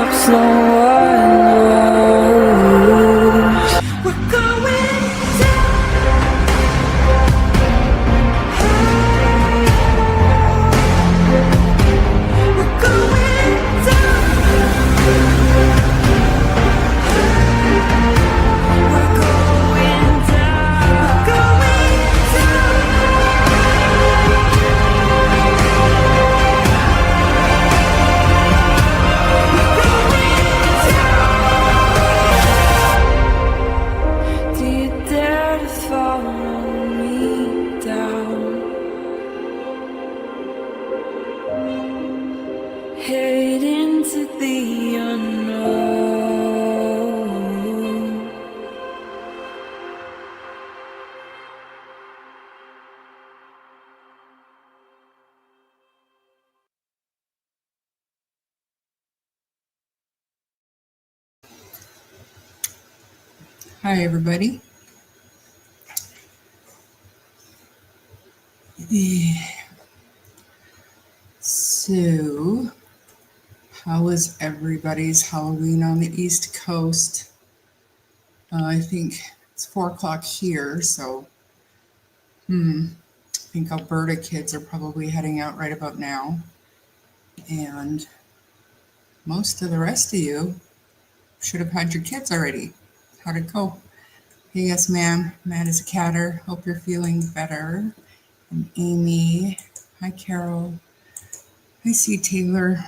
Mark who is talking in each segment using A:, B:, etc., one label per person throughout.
A: stops, no one knows. We're going down. We're going down. We're going down. We're going down. Do you dare to follow me down? Head into the unknown.
B: Hi, everybody. So, how was everybody's Halloween on the East Coast? I think it's 4 o'clock here, so I think Alberta kids are probably heading out right about now. And most of the rest of you should have had your kids already. How'd it go? Hey, yes, ma'am. Matt is a catter. Hope you're feeling better. And Amy. Hi, Carol. I see Taylor.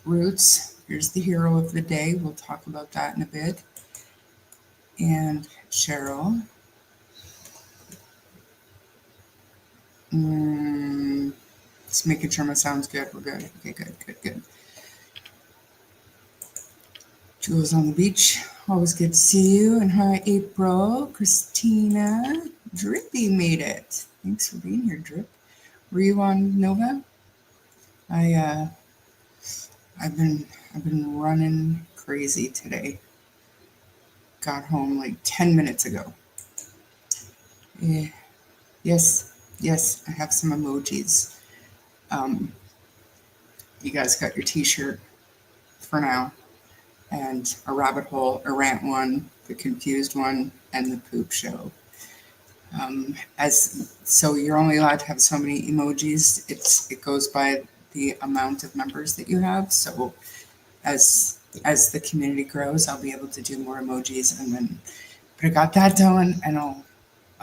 B: Roots. Here's the hero of the day. We'll talk about that in a bit. And Cheryl. Just making sure my sound's good. We're good. Okay, good. Jules on the beach. Always good to see you. And hi, April. Christina. Drippy made it. Thanks for being here, Drip. Were you on Nova? I've been running crazy today. Got home like 10 minutes ago. Yes, I have some emojis. You guys got your t-shirt for now. And a rabbit hole, a rant one, the confused one, and the poop show. So you're only allowed to have so many emojis. It goes by the amount of members that you have. So as the community grows, I'll be able to do more emojis, but I got that done, and I'll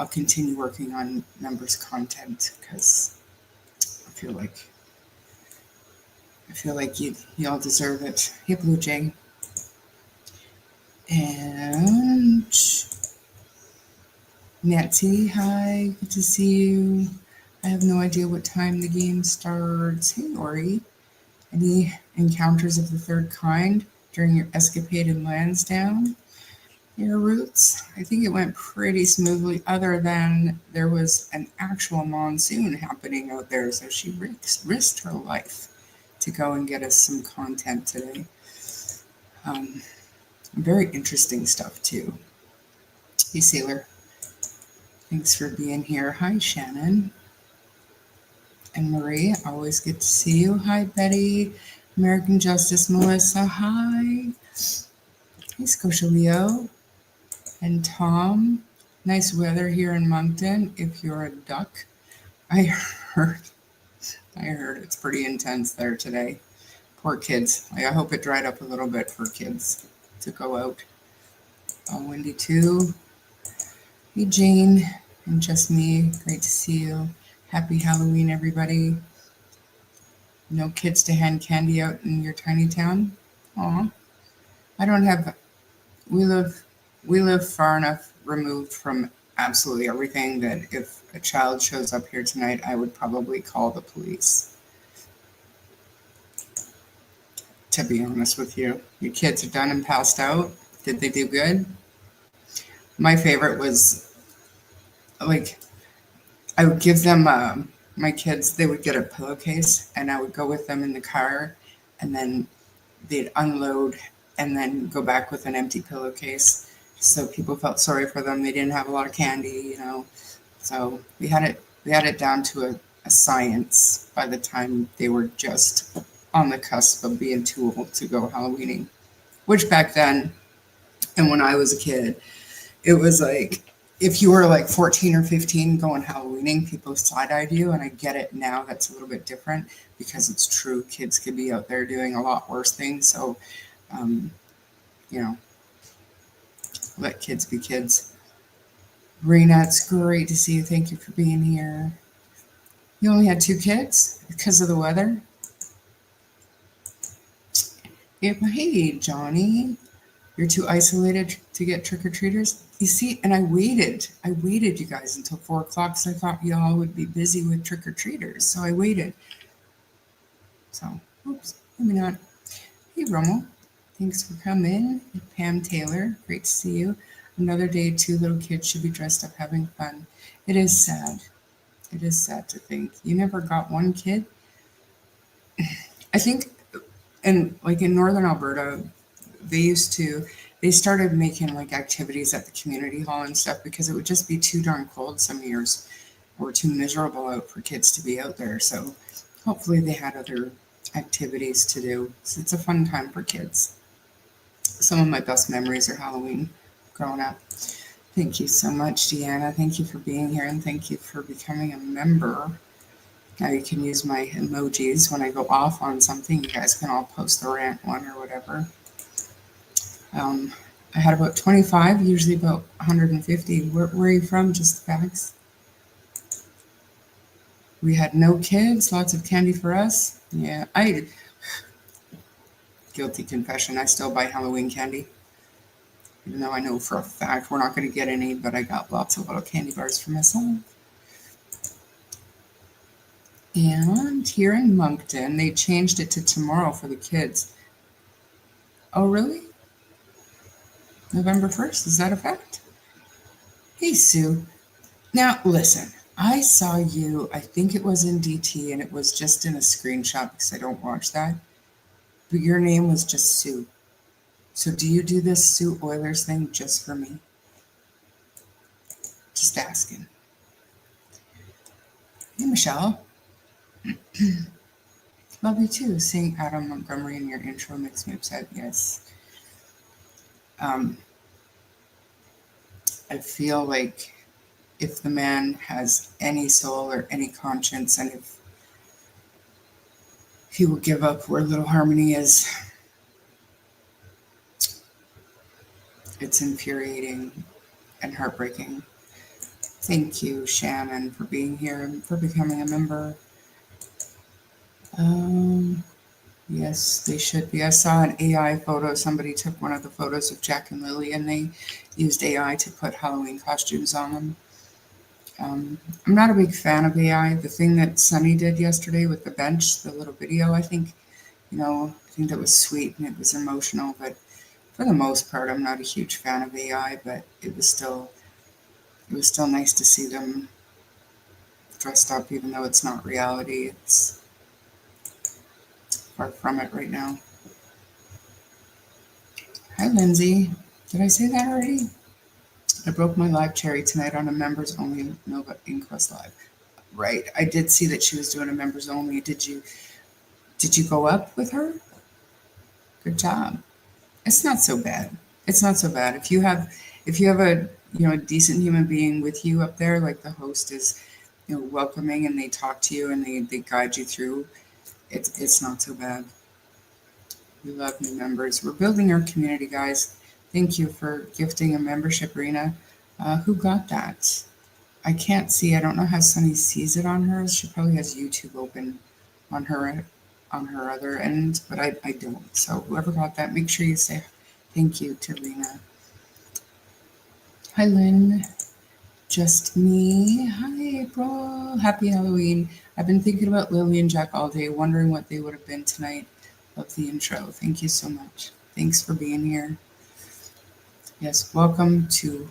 B: continue working on members content because I feel like y'all deserve it. Hey, Blue Jay. And Nancy, hi, good to see you. I have no idea what time the game starts. Hey, Lori. Any encounters of the third kind during your escapade in Lansdowne? Your Roots? I think it went pretty smoothly, other than there was an actual monsoon happening out there, so she risked her life to go and get us some content today. Very interesting stuff, too. Hey, Sailor. Thanks for being here. Hi, Shannon. And Marie, always good to see you. Hi, Betty. American Justice, Melissa. Hi. Hey, Scotia Leo. And Tom. Nice weather here in Moncton if you're a duck. I heard it's pretty intense there today. Poor kids. I hope it dried up a little bit for kids to go out. Wendy too. Hey, Jane. And just me. Great to see you. Happy Halloween, everybody. No kids to hand candy out in your tiny town? Aw. We live far enough removed from absolutely everything that if a child shows up here tonight, I would probably call the police. To be honest with you. Your kids are done and passed out? Did they do good? My favorite was, like, I would give them, my kids, they would get a pillowcase, and I would go with them in the car, and then they'd unload and then go back with an empty pillowcase. So people felt sorry for them. They didn't have a lot of candy, So we had it down to a science by the time they were just on the cusp of being too old to go Halloweening, which back then, and when I was a kid, it was like, if you were like 14 or 15 going Halloweening, people side-eyed you. And I get it now. That's a little bit different because it's true. Kids could be out there doing a lot worse things. So, you know, let kids be kids. Rena, it's great to see you. Thank you for being here. You only had 2 kids because of the weather? Hey, Johnny. You're too isolated to get trick-or-treaters? You see, and I waited, you guys, until 4 o'clock because I thought y'all would be busy with trick-or-treaters. So I waited. So, oops, maybe not. Hey, Romo. Thanks for coming. Pam Taylor, great to see you. Another day, 2 little kids should be dressed up having fun. It is sad. It is sad to think. You never got 1 kid? I think, and like in Northern Alberta, they started making like activities at the community hall and stuff because it would just be too darn cold some years or too miserable out for kids to be out there. So hopefully they had other activities to do. So it's a fun time for kids. Some of my best memories are Halloween growing up. Thank you so much, Deanna. Thank you for being here and thank you for becoming a member. Now you can use my emojis when I go off on something. You guys can all post the rant one or whatever. I had about 25, usually about 150. Where are you from? Just facts. We had no kids, lots of candy for us. Yeah, guilty confession, I still buy Halloween candy. Even though I know for a fact we're not going to get any, but I got lots of little candy bars for myself. And here in Moncton, they changed it to tomorrow for the kids. Oh, really? November 1st, is that a fact? Hey, Sue. Now, listen, I saw you, I think it was in DT, and it was just in a screenshot because I don't watch that. But your name was just Sue. So do you do this Sue Oilers thing just for me? Just asking. Hey, Michelle. Love you too. Seeing Adam Montgomery in your intro makes me upset. Yes. I feel like if the man has any soul or any conscience, and if he will give up where Little Harmony is, it's infuriating and heartbreaking. Thank you, Shannon, for being here and for becoming a member. Yes, they should be. I saw an AI photo. Somebody took one of the photos of Jack and Lily, and they used AI to put Halloween costumes on them. I'm not a big fan of AI. The thing that Sunny did yesterday with the bench, the little video, I think that was sweet and it was emotional. But for the most part, I'm not a huge fan of AI. But it was still nice to see them dressed up, even though it's not reality. It's far from it right now. Hi, Lindsay. Did I say that already? I broke my live cherry tonight on a members only Nova Inquest Live. Right. I did see that she was doing a members only. Did you go up with her? Good job. It's not so bad. It's not so bad. If you have a decent human being with you up there, like the host is, welcoming and they talk to you and they guide you through, it's not so bad. We love new members. We're building our community, guys. Thank you for gifting a membership, Rena. Who got that? I can't see. I don't know how Sunny sees it on hers. She probably has YouTube open on her other end, but I don't. So whoever got that, make sure you say thank you to Rena. Hi, Lynn. Just me. Hi, April. Happy Halloween. I've been thinking about Lily and Jack all day, wondering what they would have been tonight. Love the intro. Thank you so much. Thanks for being here. Yes, welcome to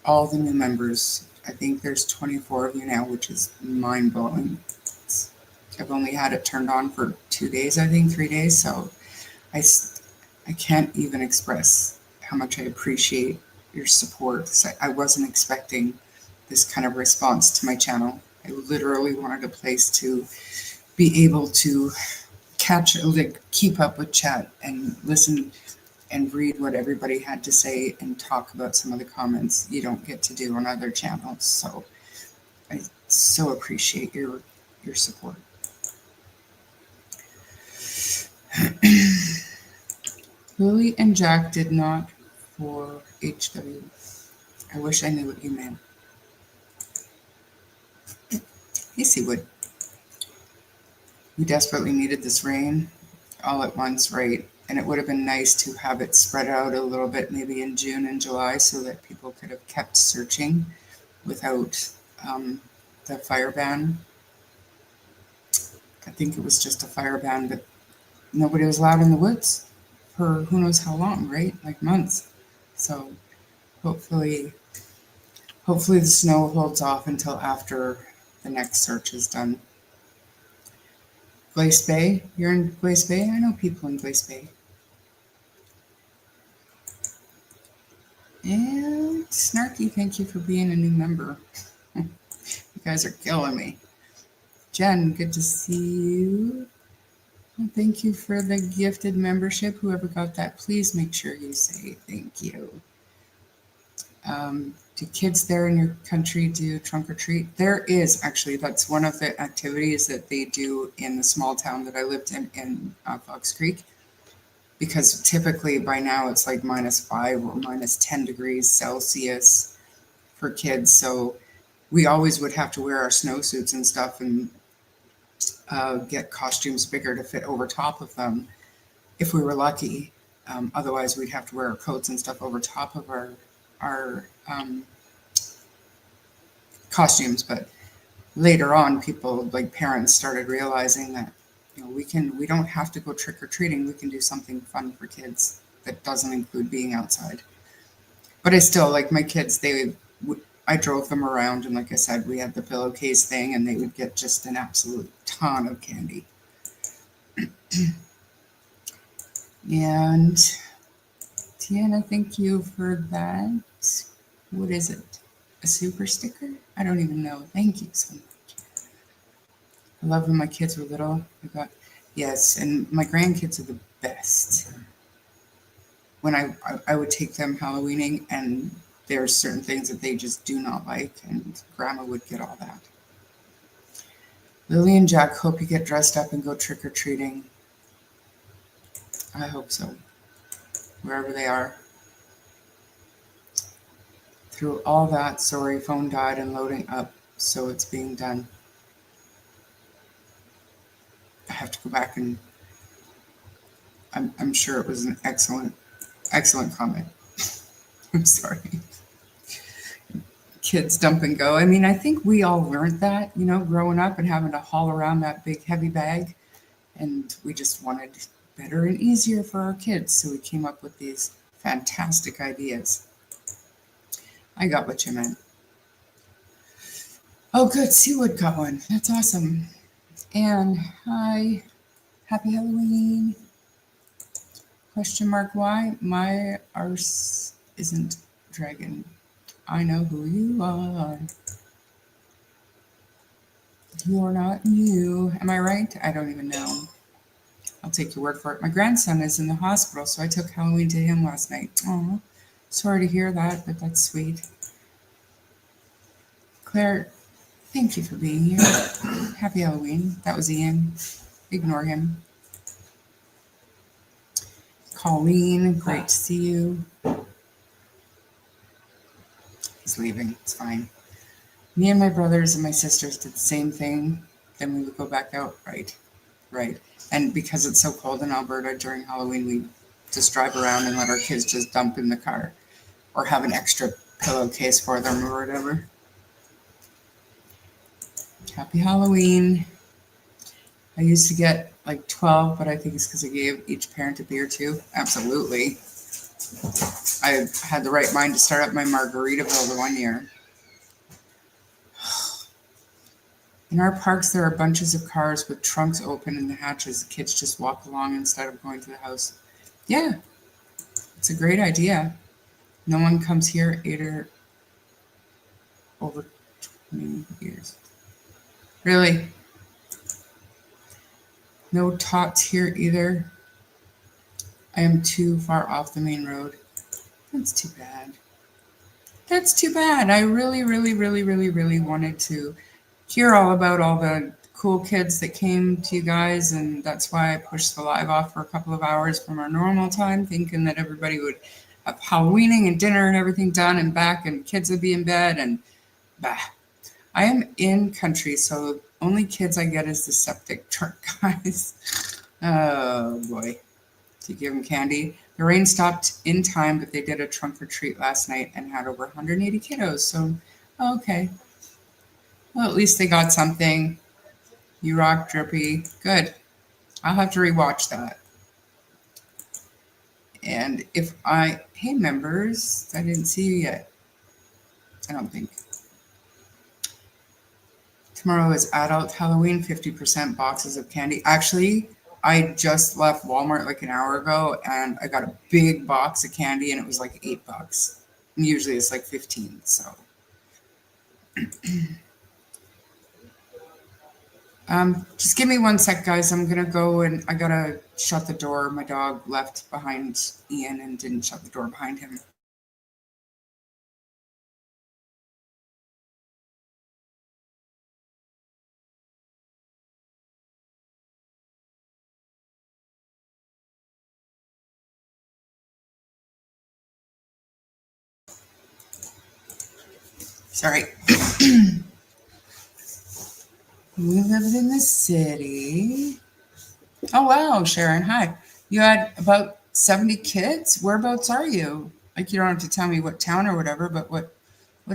B: all the new members. I think there's 24 of you now, which is mind-blowing. I've only had it turned on for 2 days, I think, 3 days, so I can't even express how much I appreciate your support. I wasn't expecting this kind of response to my channel. I literally wanted a place to be able to keep up with chat and listen and read what everybody had to say and talk about some of the comments you don't get to do on other channels. So I so appreciate your support. Lily and Jack did not for HW. I wish I knew what you meant. Hey, Seawood. We desperately needed this rain all at once, right? And it would have been nice to have it spread out a little bit, maybe in June and July, so that people could have kept searching without the fire ban. I think it was just a fire ban, but nobody was allowed in the woods for who knows how long, right? Like months. So hopefully the snow holds off until after the next search is done. Glace Bay? You're in Glace Bay? I know people in Glace Bay. And Snarky, thank you for being a new member. You guys are killing me. Jen, good to see you. And thank you for the gifted membership. Whoever got that, please make sure you say thank you. Do kids there in your country do trunk or treat? There is, actually. That's one of the activities that they do in the small town that I lived in Fox Creek. Because typically by now it's like -5 or -10 degrees Celsius for kids. So we always would have to wear our snowsuits and stuff and get costumes bigger to fit over top of them if we were lucky. Otherwise, we'd have to wear our coats and stuff over top of our costumes. But later on, people, like parents, started realizing that we don't have to go trick-or-treating. We can do something fun for kids that doesn't include being outside. But I still, like my kids, I drove them around, and like I said, we had the pillowcase thing, and they would get just an absolute ton of candy. And Tiana, thank you for that. What is it? A super sticker? I don't even know. Thank you so much. I love when my kids were little. Yes, and my grandkids are the best. When I would take them Halloweening, and there are certain things that they just do not like, and Grandma would get all that. Lily and Jack, hope you get dressed up and go trick-or-treating. I hope so, wherever they are. Through all that, sorry, phone died and loading up, so it's being done. I have to go back and I'm sure it was an excellent comment. I'm sorry. Kids dump and go. I mean, I think we all learned that, growing up and having to haul around that big heavy bag. And we just wanted better and easier for our kids. So we came up with these fantastic ideas. I got what you meant. Oh, good. Seawood got one. That's awesome. And hi. Happy Halloween. Question mark, why? My arse isn't dragon. I know who you are. You're not you. Am I right? I don't even know. I'll take your word for it. My grandson is in the hospital, so I took Halloween to him last night. Oh, sorry to hear that, but that's sweet. Claire, thank you for being here. Happy Halloween. That was Ian. Ignore him. Colleen, great to see you. He's leaving. It's fine. Me and my brothers and my sisters did the same thing. Then we would go back out. Right. And because it's so cold in Alberta during Halloween, we just drive around and let our kids just dump in the car or have an extra pillowcase for them or whatever. Happy Halloween. I used to get like 12, but I think it's because I gave each parent a beer too. Absolutely. I had the right mind to start up my Margaritaville the one year. In our parks, there are bunches of cars with trunks open and the hatches. The kids just walk along instead of going to the house. Yeah, it's a great idea. No one comes here over 20 years. Really? No tots here either. I am too far off the main road. That's too bad. That's too bad. I really, really, really, really, really wanted to hear all about all the cool kids that came to you guys, and that's why I pushed the live off for a couple of hours from our normal time, thinking that everybody would have Halloweening and dinner and everything done and back, and kids would be in bed, and bah. I am in country, so only kids I get is the septic truck guys. Oh boy. To give them candy. The rain stopped in time, but they did a trunk or treat last night and had over 180 kiddos. So, okay. Well, at least they got something. You rock, Drippy. Good. I'll have to rewatch that. And hey, members, I didn't see you yet. I don't think. Tomorrow is adult Halloween, 50% boxes of candy. Actually, I just left Walmart like an hour ago and I got a big box of candy and it was like $8. And usually it's like 15, so. Just give me 1 sec, guys. I'm gonna go and I gotta shut the door. My dog left behind Ian and didn't shut the door behind him. Sorry. We lived in the city. Oh, wow, Sharon. Hi. You had about 70 kids? Whereabouts are you? Like, you don't have to tell me what town or whatever, but what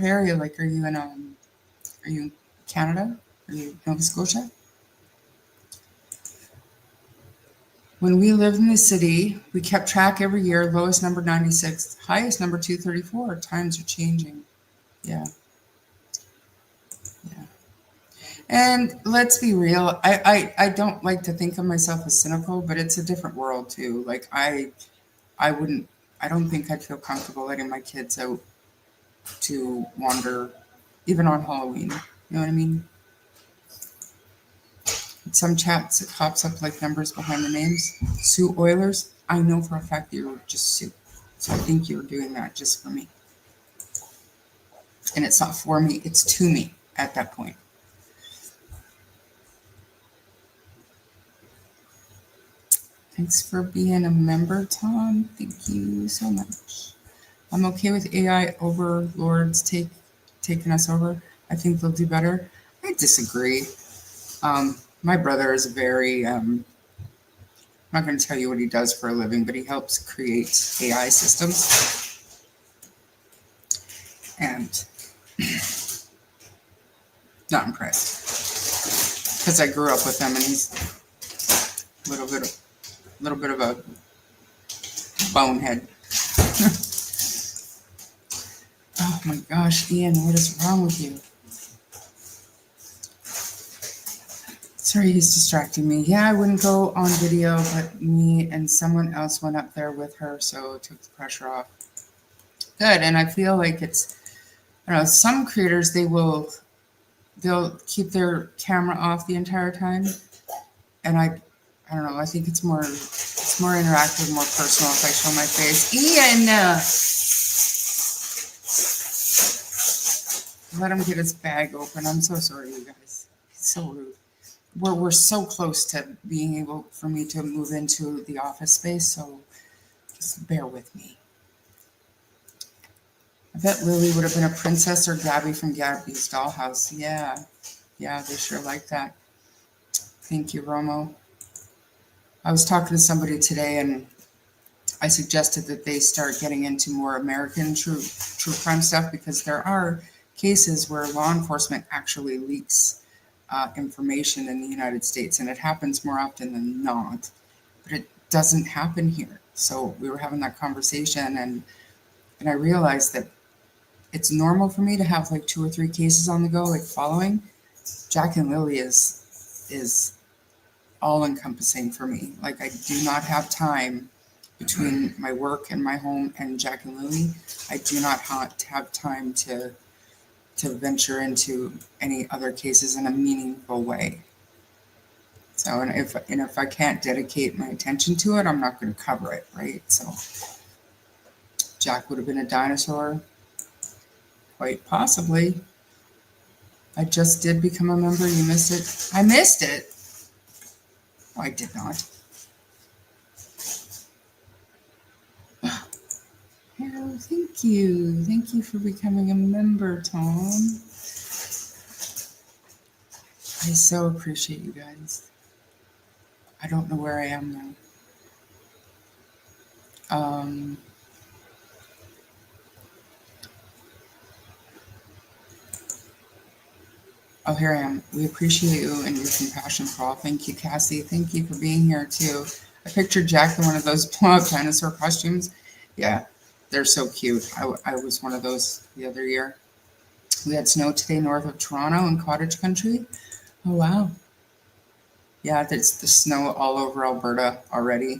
B: area? Like, are you in Canada? Are you Nova Scotia? When we lived in the city, we kept track every year. Lowest number 96, highest number 234. Times are changing. Yeah. Yeah. And let's be real, I don't like to think of myself as cynical, but it's a different world too. Like I don't think I'd feel comfortable letting my kids out to wander, even on Halloween. You know what I mean? In some chats, it pops up like numbers behind the names. Sue Oilers, I know for a fact that you were just Sue. So I think you were doing that just for me. And it's not for me, it's to me at that point. Thanks for being a member, Tom. Thank you so much. I'm okay with AI overlords taking us over. I think they'll do better. I disagree. My brother is I'm not going to tell you what he does for a living, but he helps create AI systems. And not impressed. Because I grew up with him and he's a little bit of a bonehead. Oh my gosh, Ian, what is wrong with you? Sorry, he's distracting me. Yeah, I wouldn't go on video, but me and someone else went up there with her, so it took the pressure off. Good, and I feel like I don't know, some creators, they'll keep their camera off the entire time, and I don't know, I think it's more interactive, more personal if I show my face. Ian! Let him get his bag open. I'm so sorry, you guys. He's so rude. We're so close to being able for me to move into the office space, so just bear with me. I bet Lily would have been a princess or Gabby from Gabby's Dollhouse. Yeah, they sure like that. Thank you, Romo. I was talking to somebody today, and I suggested that they start getting into more American true crime stuff because there are cases where law enforcement actually leaks information in the United States, and it happens more often than not, but it doesn't happen here. So we were having that conversation, and I realized that it's normal for me to have like 2 or 3 cases on the go, like following. Jack and Lily is all encompassing for me. Like I do not have time between my work and my home and Jack and Lily. I do not have time to venture into any other cases in a meaningful way. So, and if I can't dedicate my attention to it, I'm not going to cover it, right? So, Jack would have been a dinosaur, quite possibly. I just did become a member. You missed it. I missed it. Oh, I did not. Oh, thank you. Thank you for becoming a member, Tom. I so appreciate you guys. I don't know where I am now. Oh, here I am. We appreciate you and your compassion for all. Thank you, Cassie. Thank you for being here, too. I pictured Jack in one of those blow-up dinosaur costumes. Yeah, they're so cute. I was one of those the other year. We had snow today north of Toronto in cottage country. Oh, wow. Yeah, there's the snow all over Alberta already.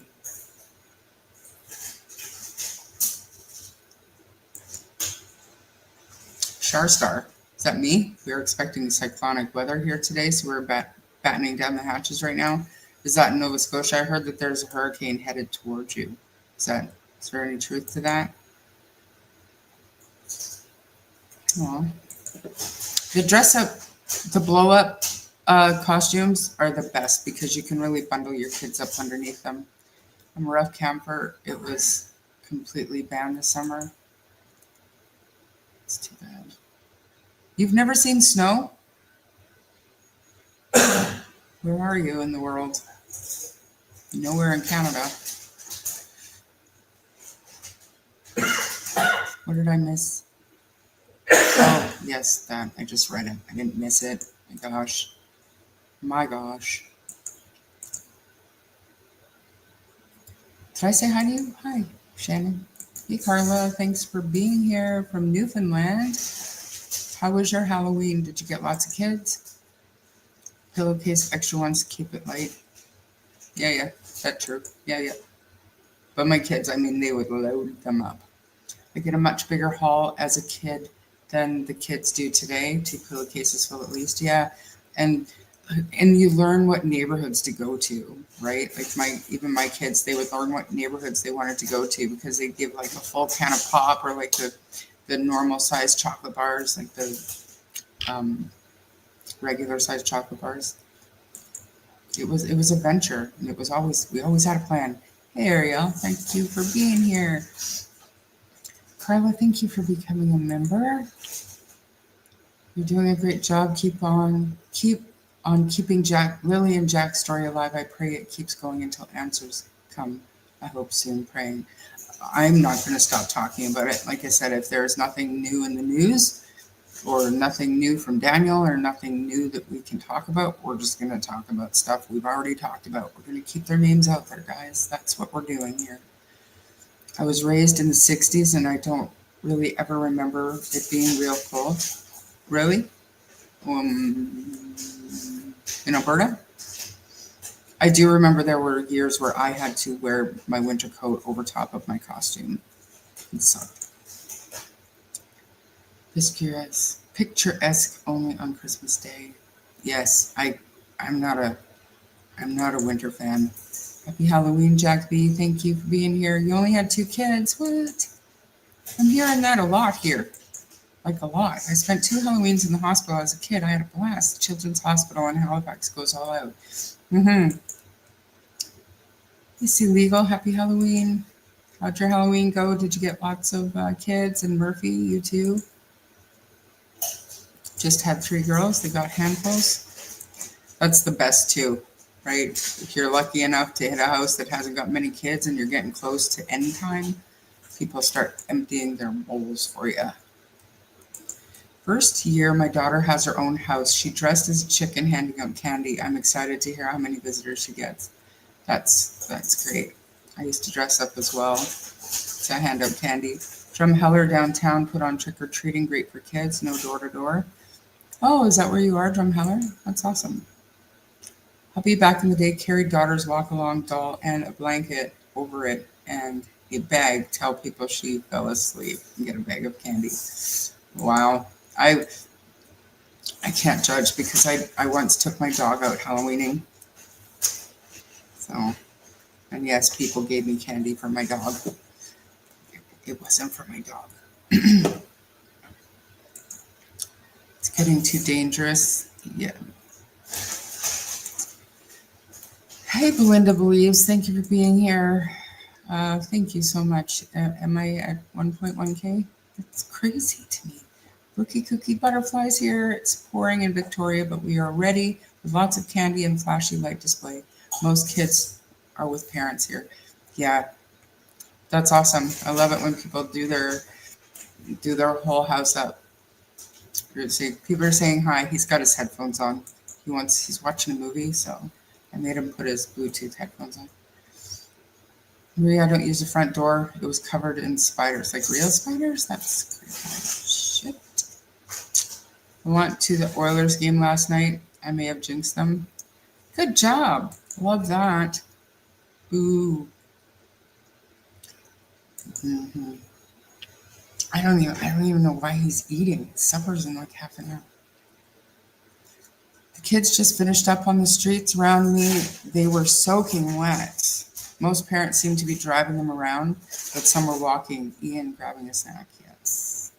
B: Sharstar, is that me? We're expecting cyclonic weather here today, so we're battening down the hatches right now. Is that in Nova Scotia? I heard that there's a hurricane headed towards you. Is there any truth to that? Aw. The dress up, the blow up costumes are the best because you can really bundle your kids up underneath them. I'm a rough camper. It was completely banned this summer. It's too bad. You've never seen snow? Where are you in the world? Nowhere in Canada. What did I miss? Oh, yes, that. I just read it. I didn't miss it. My gosh. My gosh. Did I say hi to you? Hi, Shannon. Hey, Carla. Thanks for being here from Newfoundland. How was your Halloween? Did you get lots of kids? Pillowcase, extra ones, keep it light. Yeah, that's true. Yeah. But my kids, I mean, they would load them up. I get a much bigger haul as a kid than the kids do today. 2 pillowcases full at least. Yeah. And you learn what neighborhoods to go to, right? Like even my kids, they would learn what neighborhoods they wanted to go to because they give like a full can of pop or like the normal size chocolate bars, like the regular size chocolate bars. It was a venture, and we always had a plan. Hey Ariel, thank you for being here. Carla, thank you for becoming a member. You're doing a great job. Keep on keeping Lily and Jack's story alive. I pray it keeps going until answers come. I hope soon. Praying. I'm not going to stop talking about it. Like I said, if there's nothing new in the news or nothing new from Daniel or nothing new that we can talk about, we're just going to talk about stuff we've already talked about. We're going to keep their names out there, guys. That's what we're doing here. I was raised in the 60s and I don't really ever remember it being real cold. Really? In Alberta? I do remember there were years where I had to wear my winter coat over top of my costume. It sucked. Picturesque only on Christmas Day. Yes, I'm not a winter fan. Happy Halloween, Jack B. Thank you for being here. You only had 2 kids. What? I'm hearing that a lot here. Like a lot. I spent 2 Halloweens in the hospital as a kid. I had a blast. Children's Hospital in Halifax goes all out. It's illegal. Happy Halloween. How'd your Halloween go? Did you get lots of kids? And Murphy, you too? Just had 3 girls. They got handfuls. That's the best too, right? If you're lucky enough to hit a house that hasn't got many kids and you're getting close to end time, people start emptying their bowls for you. First year, my daughter has her own house. She dressed as a chicken handing out candy. I'm excited to hear how many visitors she gets. That's great. I used to dress up as well to hand out candy. Drumheller downtown put on trick-or-treating, great for kids, no door-to-door. Oh, is that where you are, Drumheller? That's awesome. Hubby back in the day carried daughter's walk-along doll and a blanket over it and a bag, tell people she fell asleep and get a bag of candy. Wow. I can't judge because I once took my dog out Halloweening So, and yes, people gave me candy for my dog. It wasn't for my dog. It's getting too dangerous. Yeah. Hey, Belinda Believes. Thank you for being here. Thank you so much. Am I at 1.1K? That's crazy to me. Rookie Cookie Butterflies here. It's pouring in Victoria, but we are ready with lots of candy and flashy light display. Most kids are with parents here. Yeah, that's awesome. I love it when people do their whole house up. People are saying hi. He's got his headphones on. He's watching a movie, so I made him put his Bluetooth headphones on. Maria, I don't use the front door. It was covered in spiders, like real spiders. That's creepy. Shit. I went to the Oilers game last night. I may have jinxed them. Good job. Love that. Ooh. Mm-hmm. I don't even know why he's eating. Supper's in like half an hour. The kids just finished up on the streets around me. They were soaking wet. Most parents seem to be driving them around, but some were walking. Ian grabbing a snack. Yes.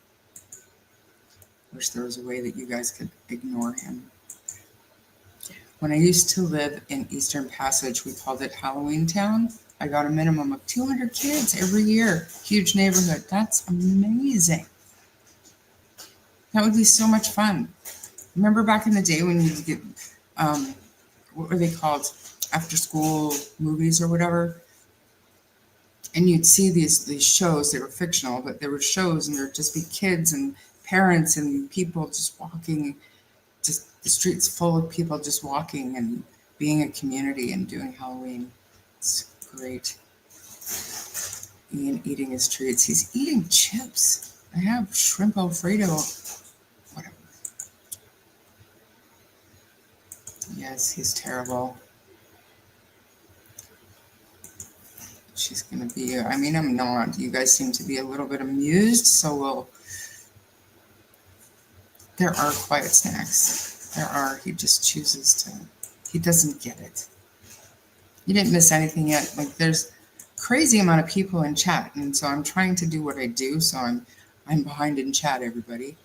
B: Wish there was a way that you guys could ignore him. When I used to live in Eastern Passage, we called it Halloween Town. I got a minimum of 200 kids every year. Huge neighborhood. That's amazing. That would be so much fun. Remember back in the day when you'd get, what were they called? After school movies or whatever. And you'd see these shows. They were fictional, but there were shows and there'd just be kids and parents and people just walking, just the streets full of people just walking and being a community and doing Halloween. It's great. Ian eating his treats. He's eating chips. I have shrimp Alfredo. Whatever. Yes, he's terrible. She's going to be, I mean, I'm not. You guys seem to be a little bit amused, so there are quiet snacks. There are. He just chooses to, he doesn't get it. You didn't miss anything yet. Like, there's crazy amount of people in chat, and so I'm trying to do what I do, so I'm behind in chat, everybody.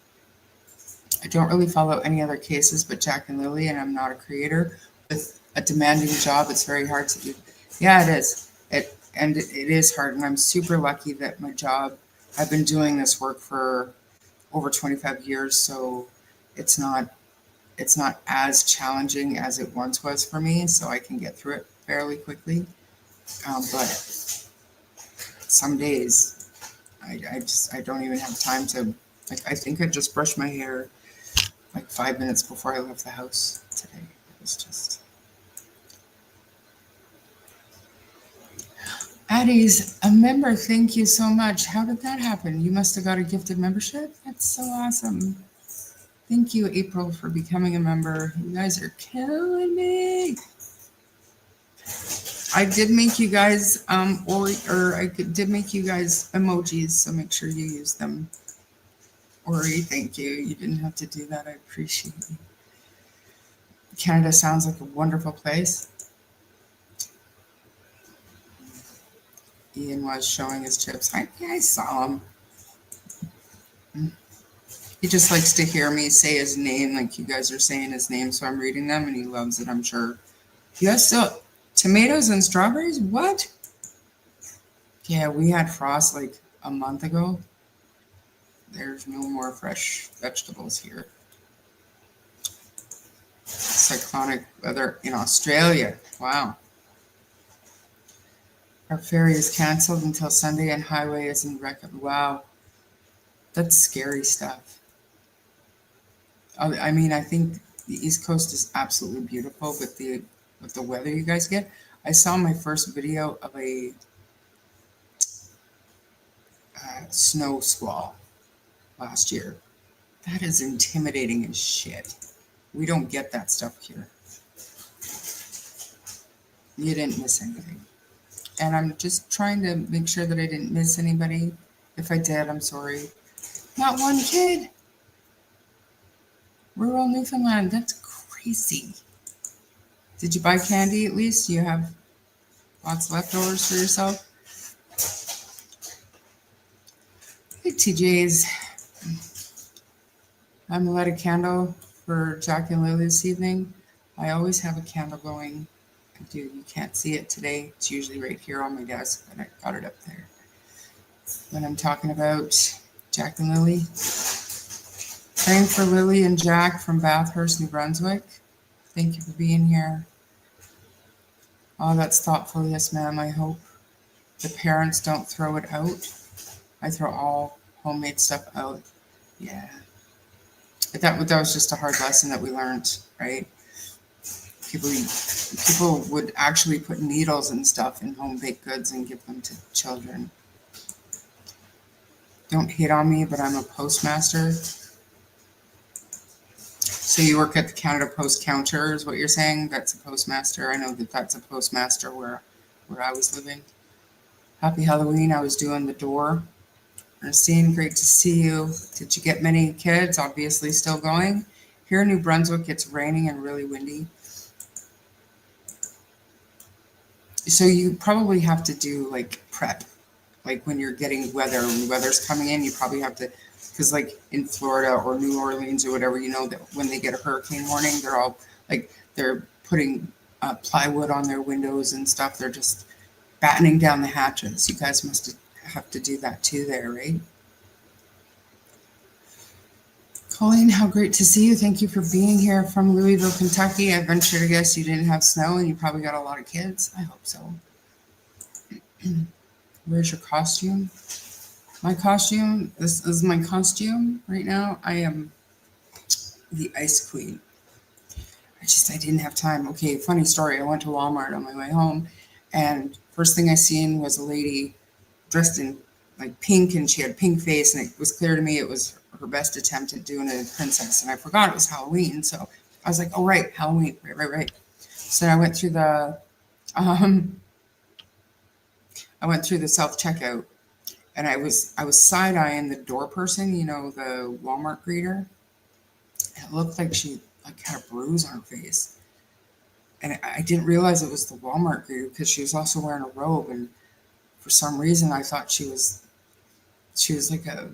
B: I don't really follow any other cases but Jack and Lily, and I'm not a creator. With a demanding job, it's very hard to do. Yeah, it is. It is hard, and I'm super lucky that my job, I've been doing this work for over 25 years, so it's not as challenging as it once was for me, so I can get through it fairly quickly. But some days, I don't even have time to, like, I think I just brushed my hair like 5 minutes before I left the house today. It was just... Addie's a member. Thank you so much. How did that happen? You must have got a gifted membership. That's so awesome. Thank you, April, for becoming a member. You guys are killing me. I did make you guys did make you guys emojis, so make sure you use them. Ori, thank you. You didn't have to do that. I appreciate it. Canada sounds like a wonderful place. Ian was showing his chips. I saw him. He just likes to hear me say his name, like you guys are saying his name, so I'm reading them, and he loves it, I'm sure. Yes, so tomatoes and strawberries? What? Yeah, we had frost like a month ago. There's no more fresh vegetables here. Cyclonic weather in Australia. Wow. Our ferry is canceled until Sunday and highway is in record. Wow. That's scary stuff. I mean, I think the East Coast is absolutely beautiful with the weather you guys get. I saw my first video of a snow squall last year. That is intimidating as shit. We don't get that stuff here. You didn't miss anything. And I'm just trying to make sure that I didn't miss anybody. If I did, I'm sorry. Not one kid. Rural Newfoundland, that's crazy. Did you buy candy at least? You have Lots of leftovers for yourself. Hey, TJ's. I'm gonna light a candle for Jack and Lily this evening. I always have a candle going. I do. You can't see it today. It's usually right here on my desk, but I got it up there. When I'm talking about Jack and Lily. Praying for Lily and Jack from Bathurst, New Brunswick. Thank you for being here. Oh, that's thoughtful. Yes, ma'am. I hope the parents don't throw it out. I throw all homemade stuff out. Yeah. But that was just a hard lesson that we learned, right? People would actually put needles and stuff in home baked goods and give them to children. Don't hate on me, but I'm a postmaster. So you work at the Canada Post counter is what you're saying? That's a postmaster. I know that that's a postmaster where I was living. Happy Halloween. I was doing the door. Ernestine, great to see you. Did you get many kids? Obviously still going. Here in New Brunswick, it's raining and really windy. So you probably have to do like prep. Like when you're getting weather, when the weather's coming in, you probably have to, because like in Florida or New Orleans or whatever, you know that when they get a hurricane warning, they're all like, they're putting plywood on their windows and stuff. They're just battening down the hatches. You guys must have to do that too there, right? Colleen, how great to see you. Thank you for being here from Louisville, Kentucky. I venture to guess you didn't have snow and you probably got a lot of kids. I hope so. Where's your costume? My costume, this is my costume right now. I am the Ice Queen. I didn't have time. Okay, funny story. I went to Walmart on my way home and first thing I seen was a lady dressed in like pink and she had pink face and it was clear to me it was her best attempt at doing a princess and I forgot it was Halloween. So I was like, oh, right, Halloween, right. So I went through the self-checkout and I was side-eyeing the door person, you know, the Walmart greeter. It looked like she had a bruise on her face. And I didn't realize it was the Walmart greeter because she was also wearing a robe and for some reason I thought she was like a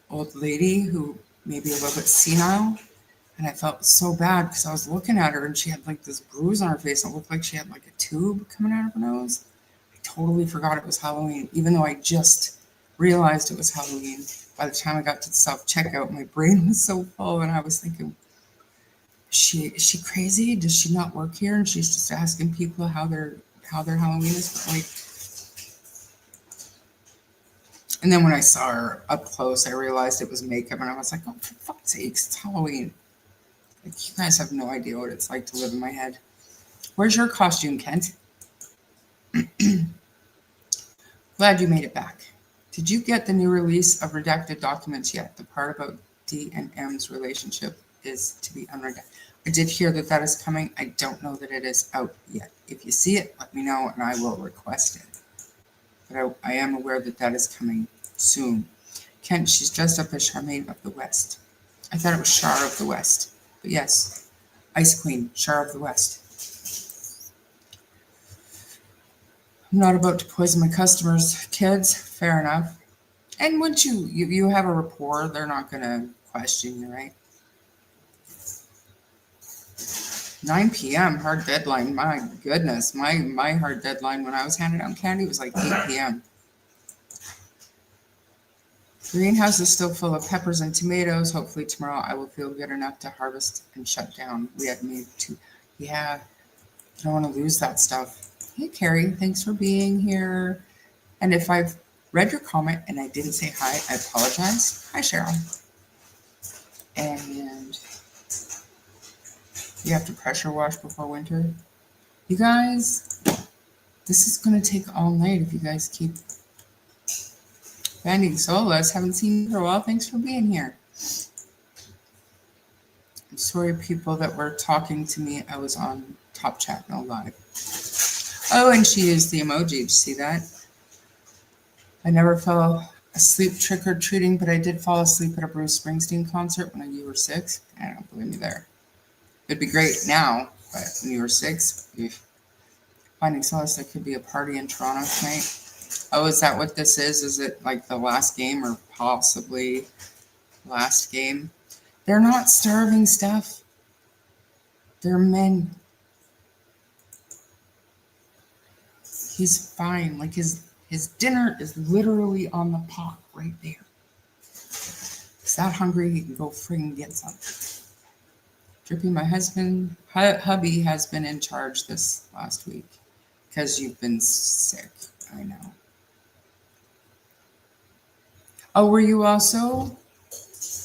B: old lady who maybe a little bit senile. And I felt so bad because I was looking at her and she had like this bruise on her face and it looked like she had like a tube coming out of her nose. I totally forgot it was Halloween, even though I just realized it was Halloween. By the time I got to the self-checkout, my brain was so full and I was thinking, is she crazy? Does she not work here? And she's just asking people how their Halloween is like. And then when I saw her up close, I realized it was makeup and I was like, oh, for fuck's sakes, it's Halloween. Like, you guys have no idea what it's like to live in my head. Where's your costume, Kent? Glad you made it back. Did you get the new release of redacted documents yet? The part about D and M's relationship is to be unredacted. I did hear that is coming. I don't know that it is out yet. If you see it, let me know and I will request it. But I am aware that is coming soon. Kent, she's dressed up as Charmaine of the West. I thought it was Char of the West. But yes, Ice Queen, Char of the West. I'm not about to poison my customers' kids. Fair enough. And once you have a rapport, they're not going to question you, right? 9 p.m. hard deadline. My goodness, my hard deadline when I was handing out candy was like 8 p.m. Greenhouse is still full of peppers and tomatoes. Hopefully tomorrow I will feel good enough to harvest and shut down. We had made two. Yeah, I don't want to lose that stuff. Hey, Carrie, thanks for being here. And if I've read your comment and I didn't say hi, I apologize. Hi, Cheryl. And you have to pressure wash before winter. You guys, this is going to take all night if you guys keep banding solas. Haven't seen you for a while. Thanks for being here. I'm sorry, people that were talking to me. I was on Top Chat, no live. Oh, and she used the emoji. Did you see that? I never fell asleep trick-or-treating, but I did fall asleep at a Bruce Springsteen concert when you were 6. I don't believe me there. It'd be great now, but when you were 6, Finding Solace, there could be a party in Toronto tonight. Oh, is that what this is? Is it like the last game or possibly last game? They're not starving, Steph. They're men. He's fine. Like his dinner is literally on the pot right there. He's that hungry, he can go friggin' get some. Drippy, my hubby has been in charge this last week because you've been sick. I know. Oh, were you also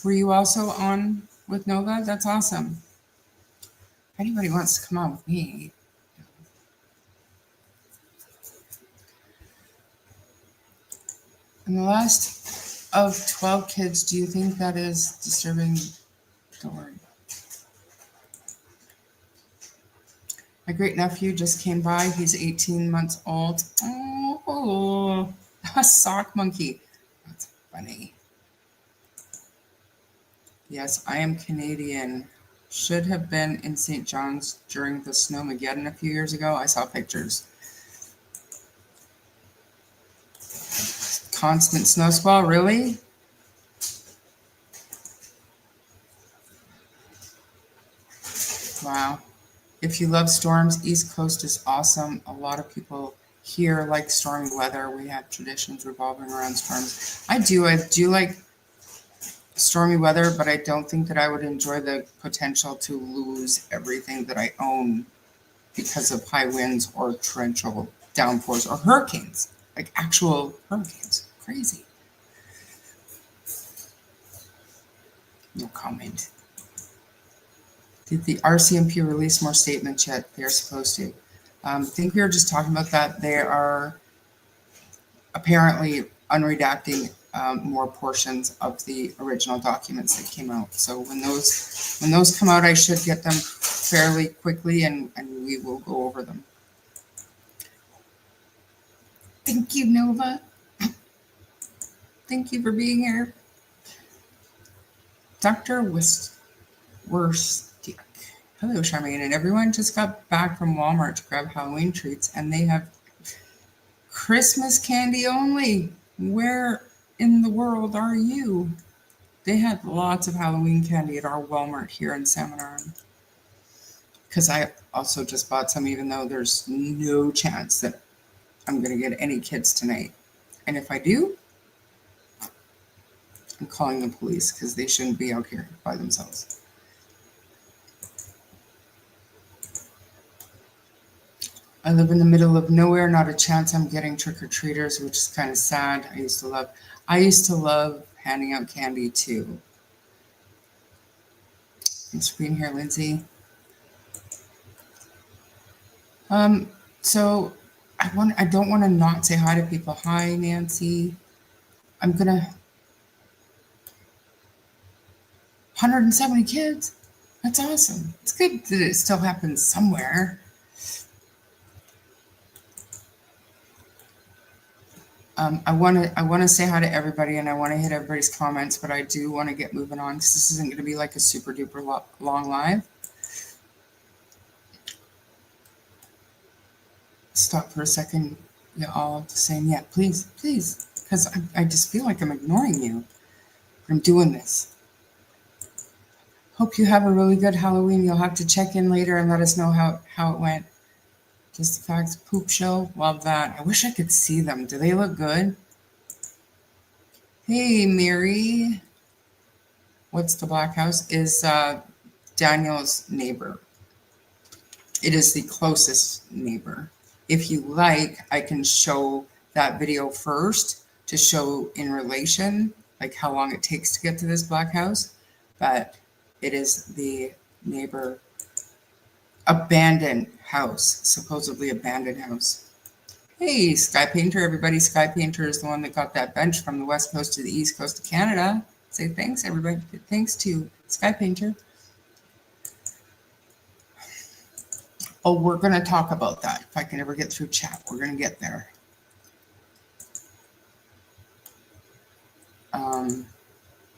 B: on with Nova? That's awesome. If anybody wants to come on with me. And the last of 12 kids, do you think that is disturbing? Don't worry. My great nephew just came by. He's 18 months old. Oh, a sock monkey. That's funny. Yes, I am Canadian. Should have been in St. John's during the Snowmageddon a few years ago. I saw pictures. Constant snow squall, really? Wow. If you love storms, East Coast is awesome. A lot of people here like stormy weather. We have traditions revolving around storms. I do like stormy weather, but I don't think that I would enjoy the potential to lose everything that I own because of high winds or torrential downpours or hurricanes, like actual hurricanes. Crazy. No comment. Did the RCMP release more statements yet? They're supposed to. I think we were just talking about that. They are apparently unredacting more portions of the original documents that came out. So when those come out, I should get them fairly quickly, and we will go over them. Thank you, Nova. Thank you for being here. Dr. Wurstick. Hello, Charmaine. And everyone just got back from Walmart to grab Halloween treats, and they have Christmas candy only. Where in the world are you? They had lots of Halloween candy at our Walmart here in Salmon Arm. Because I also just bought some, even though there's no chance that I'm going to get any kids tonight. And if I do, I'm calling the police because they shouldn't be out here by themselves. I live in the middle of nowhere, not a chance I'm getting trick-or-treaters, which is kind of sad. I used to love handing out candy too. Thanks for being here, Lindsay. So I don't want to not say hi to people. Hi, Nancy. I'm gonna 170 kids. That's awesome. It's good that it still happens somewhere. I want to say hi to everybody, and I want to hit everybody's comments, but I do want to get moving on because this isn't going to be like a super duper long live. Stop for a second. You all saying, yeah, please, because I just feel like I'm ignoring you. I'm doing this. Hope you have a really good Halloween. You'll have to check in later and let us know how it went. Just the facts, poop show. Love that. I wish I could see them. Do they look good? Hey, Mary. What's the Black House? Is Daniel's neighbor. It is the closest neighbor. If you like, I can show that video first to show in relation, like how long it takes to get to this Black House. But it is the neighbor abandoned house, supposedly abandoned house. Hey, Sky Painter, everybody. Sky Painter is the one that got that bench from the west coast to the east coast of Canada. Say thanks, everybody. Thanks to Sky Painter. Oh, we're going to talk about that. If I can ever get through chat, we're going to get there.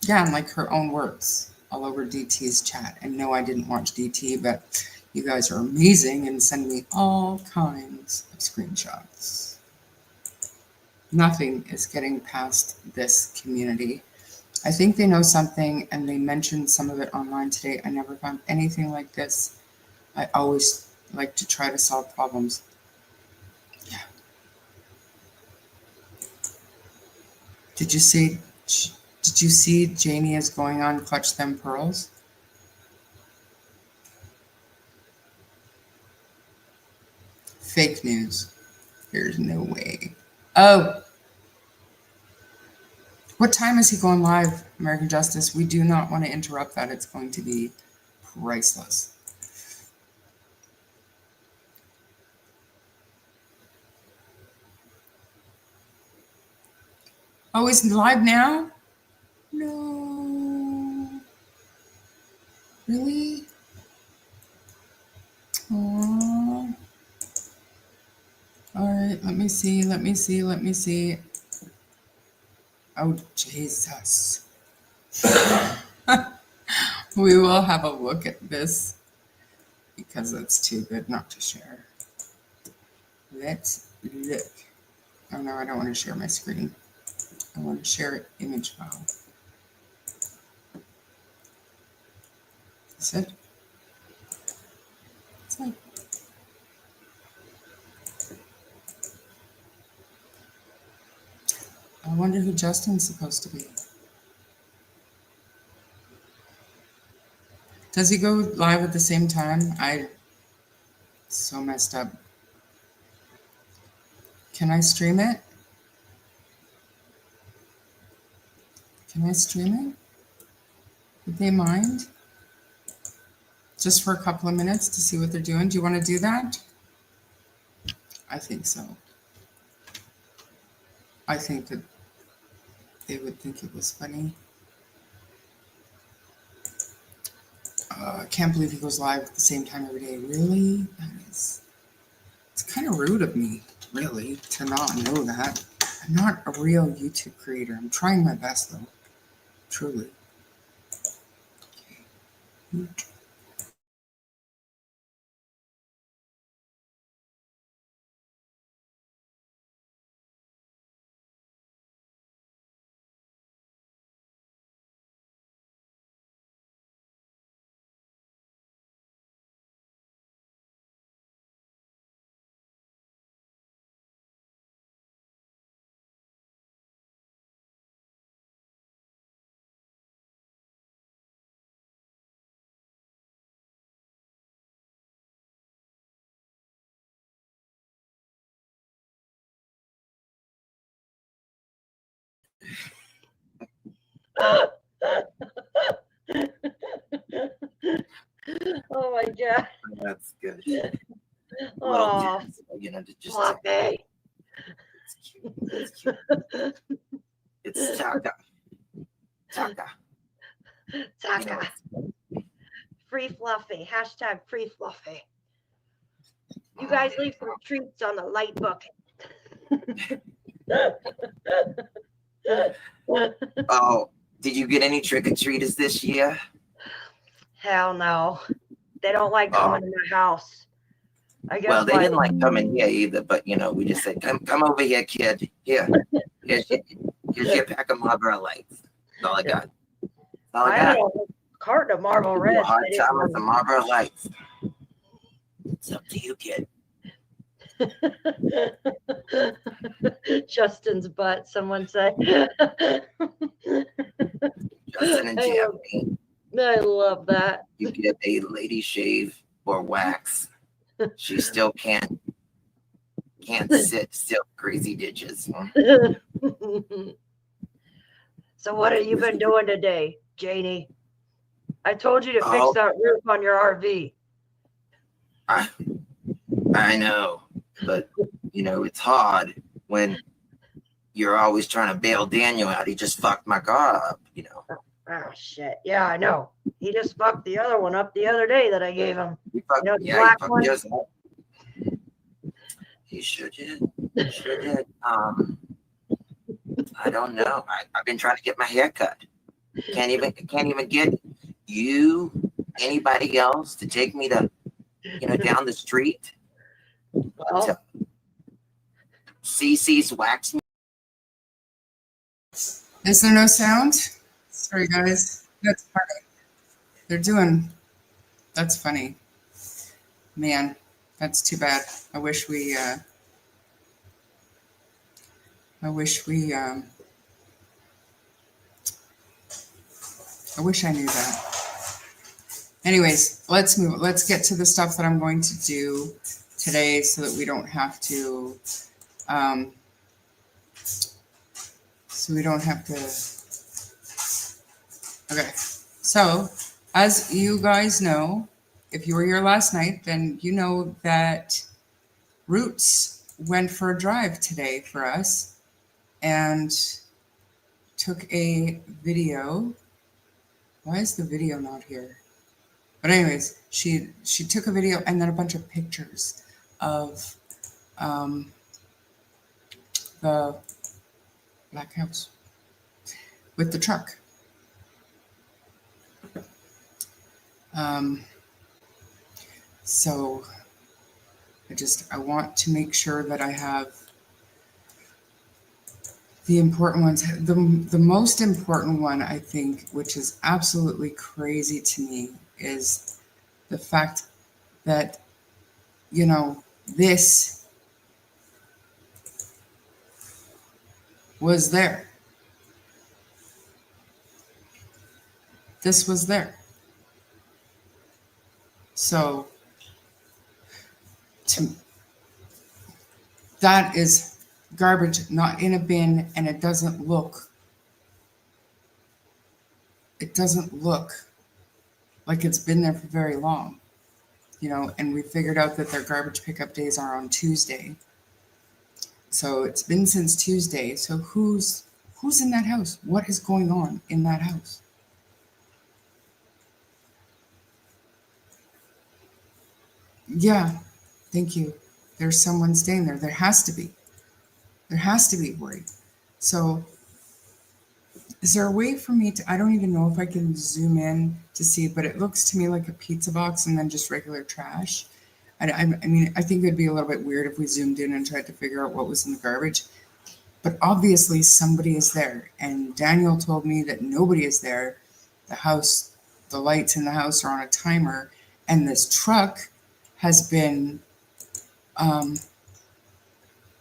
B: Yeah, and like her own works all over DT's chat. And no, I didn't watch DT, but You guys are amazing and send me all kinds of screenshots. Nothing is getting past this community. I think they know something and they mentioned some of it online today. I never found anything like this. I always like to try to solve problems. Yeah. Did you see Janie is going on Clutch Them Pearls? Fake news. There's no way. Oh, what time is he going live, American Justice? We do not want to interrupt that. It's going to be priceless. Oh, is he live now? No. Really? Oh. All right, let me see. Oh, Jesus. We will have a look at this because it's too good not to share. Let's look. Oh no, I don't want to share my screen. I want to share image file. Is it? Is it? I wonder who Justin's supposed to be. Does he go live at the same time? So messed up. Can I stream it? Can I stream it? Would they mind? Just for a couple of minutes to see what they're doing? Do you want to do that? I think so. I think that they would think it was funny. I can't believe he goes live at the same time every day. Really? It's kind of rude of me, really, to not know that. I'm not a real YouTube creator. I'm trying my best, though. Truly. Okay.
C: Oh my God.
D: That's good.
C: Oh,
D: You know, just
C: Fluffy.
D: it's cute. It's cute. It's Taka. Taka.
C: Taka. Free Fluffy. Hashtag free Fluffy. You guys leave some treats on the light bucket.
D: Oh, did you get any trick-or-treaters this year?
C: Hell no. They don't like coming to my house. I guess.
D: Well, they didn't like coming here either, but you know, we just said, come over here, kid. Here's your pack of Marlboro Lights. That's all I got. That's all I got.
C: had a carton of Marlboro Reds.
D: A hard time with the Marlboro Lights. It's up to you, kid.
C: Justin's butt, someone said.
D: Justin and Jeremy.
C: I love that.
D: You get a lady shave or wax. She still can't sit still crazy ditches.
C: So what have you been doing today, Janie? I told you to fix that roof on your RV.
D: I know, but you know, it's hard when you're always trying to bail Daniel out. He just fucked my car up, you know.
C: Oh shit. Yeah, I know. He just fucked the other one up the other day that I gave him.
D: He fucked,
C: the black one.
D: He sure did. Sure did. I don't know. I've been trying to get my hair cut. Can't even get you, anybody else, to take me to down the street
C: Well,
D: to CC's Wax.
B: Is there no sound? Sorry, guys. That's funny. That's funny. Man, that's too bad. I wish we I wish I knew that. Anyways, let's move. Let's get to the stuff that I'm going to do today so that we don't have to, okay. So as you guys know, if you were here last night, then you know that Roots went for a drive today for us and took a video. Why is the video not here? But anyways, she took a video and then a bunch of pictures of the black house with the truck. So I want to make sure that I have the important ones. The most important one, I think, which is absolutely crazy to me, is the fact that, this was there. This was there. So that is garbage, not in a bin, and it doesn't look like it's been there for very long, and we figured out that their garbage pickup days are on Tuesday. So it's been since Tuesday. So who's in that house? What is going on in that house? Yeah, thank you. There's someone staying there. There has to be. Worried. So is there a way for me to, I don't even know if I can zoom in to see, but it looks to me like a pizza box and then just regular trash. I mean, I think it'd be a little bit weird if we zoomed in and tried to figure out what was in the garbage. But obviously somebody is there. And Daniel told me that nobody is there. The lights in the house are on a timer. And this truck has been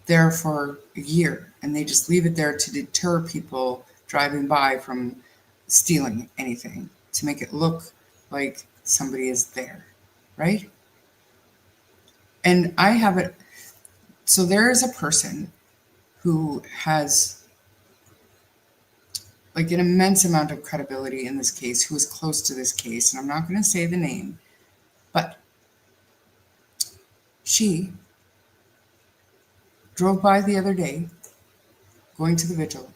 B: there for a year. And they just leave it there to deter people driving by from stealing anything, to make it look like somebody is there, right? And I have it. So there is a person who has like an immense amount of credibility in this case, who is close to this case. And I'm not going to say the name, but she drove by the other day going to the vigil,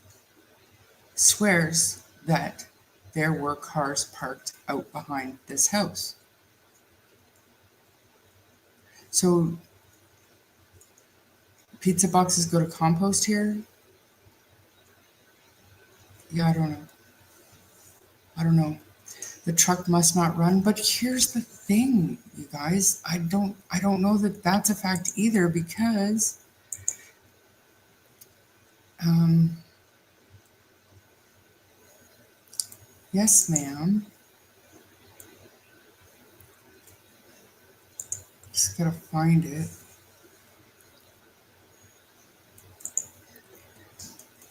B: swears that there were cars parked out behind this house. So pizza boxes go to compost here? Yeah, I don't know. The truck must not run, but here's the thing, you guys. I don't know that that's a fact either, because yes, ma'am. Just gotta find it.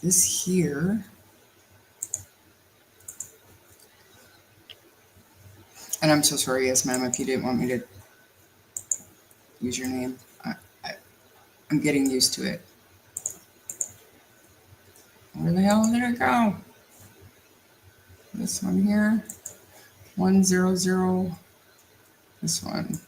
B: This here. And I'm so sorry, yes, ma'am, if you didn't want me to use your name. I'm getting used to it. Where the hell did it go? This one here. 100. This one.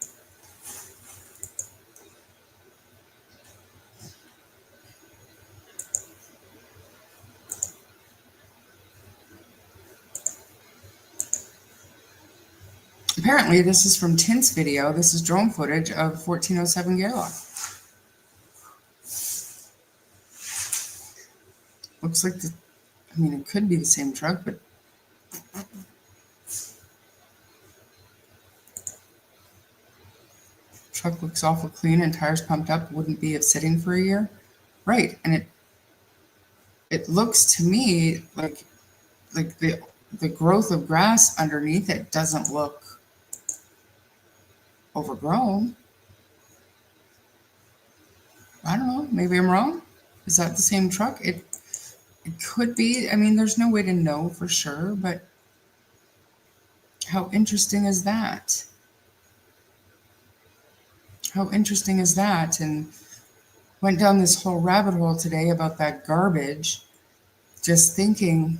B: Apparently, this is from Tint's video. This is drone footage of 1407 Gairloch. Looks like it could be the same truck, but truck looks awful clean and tires pumped up, wouldn't be of sitting for a year. Right. And it looks to me like the growth of grass underneath it doesn't look overgrown. I don't know. Maybe I'm wrong. Is that the same truck? It could be. I mean, there's no way to know for sure, but how interesting is that? How interesting is that? And went down this whole rabbit hole today about that garbage, just thinking,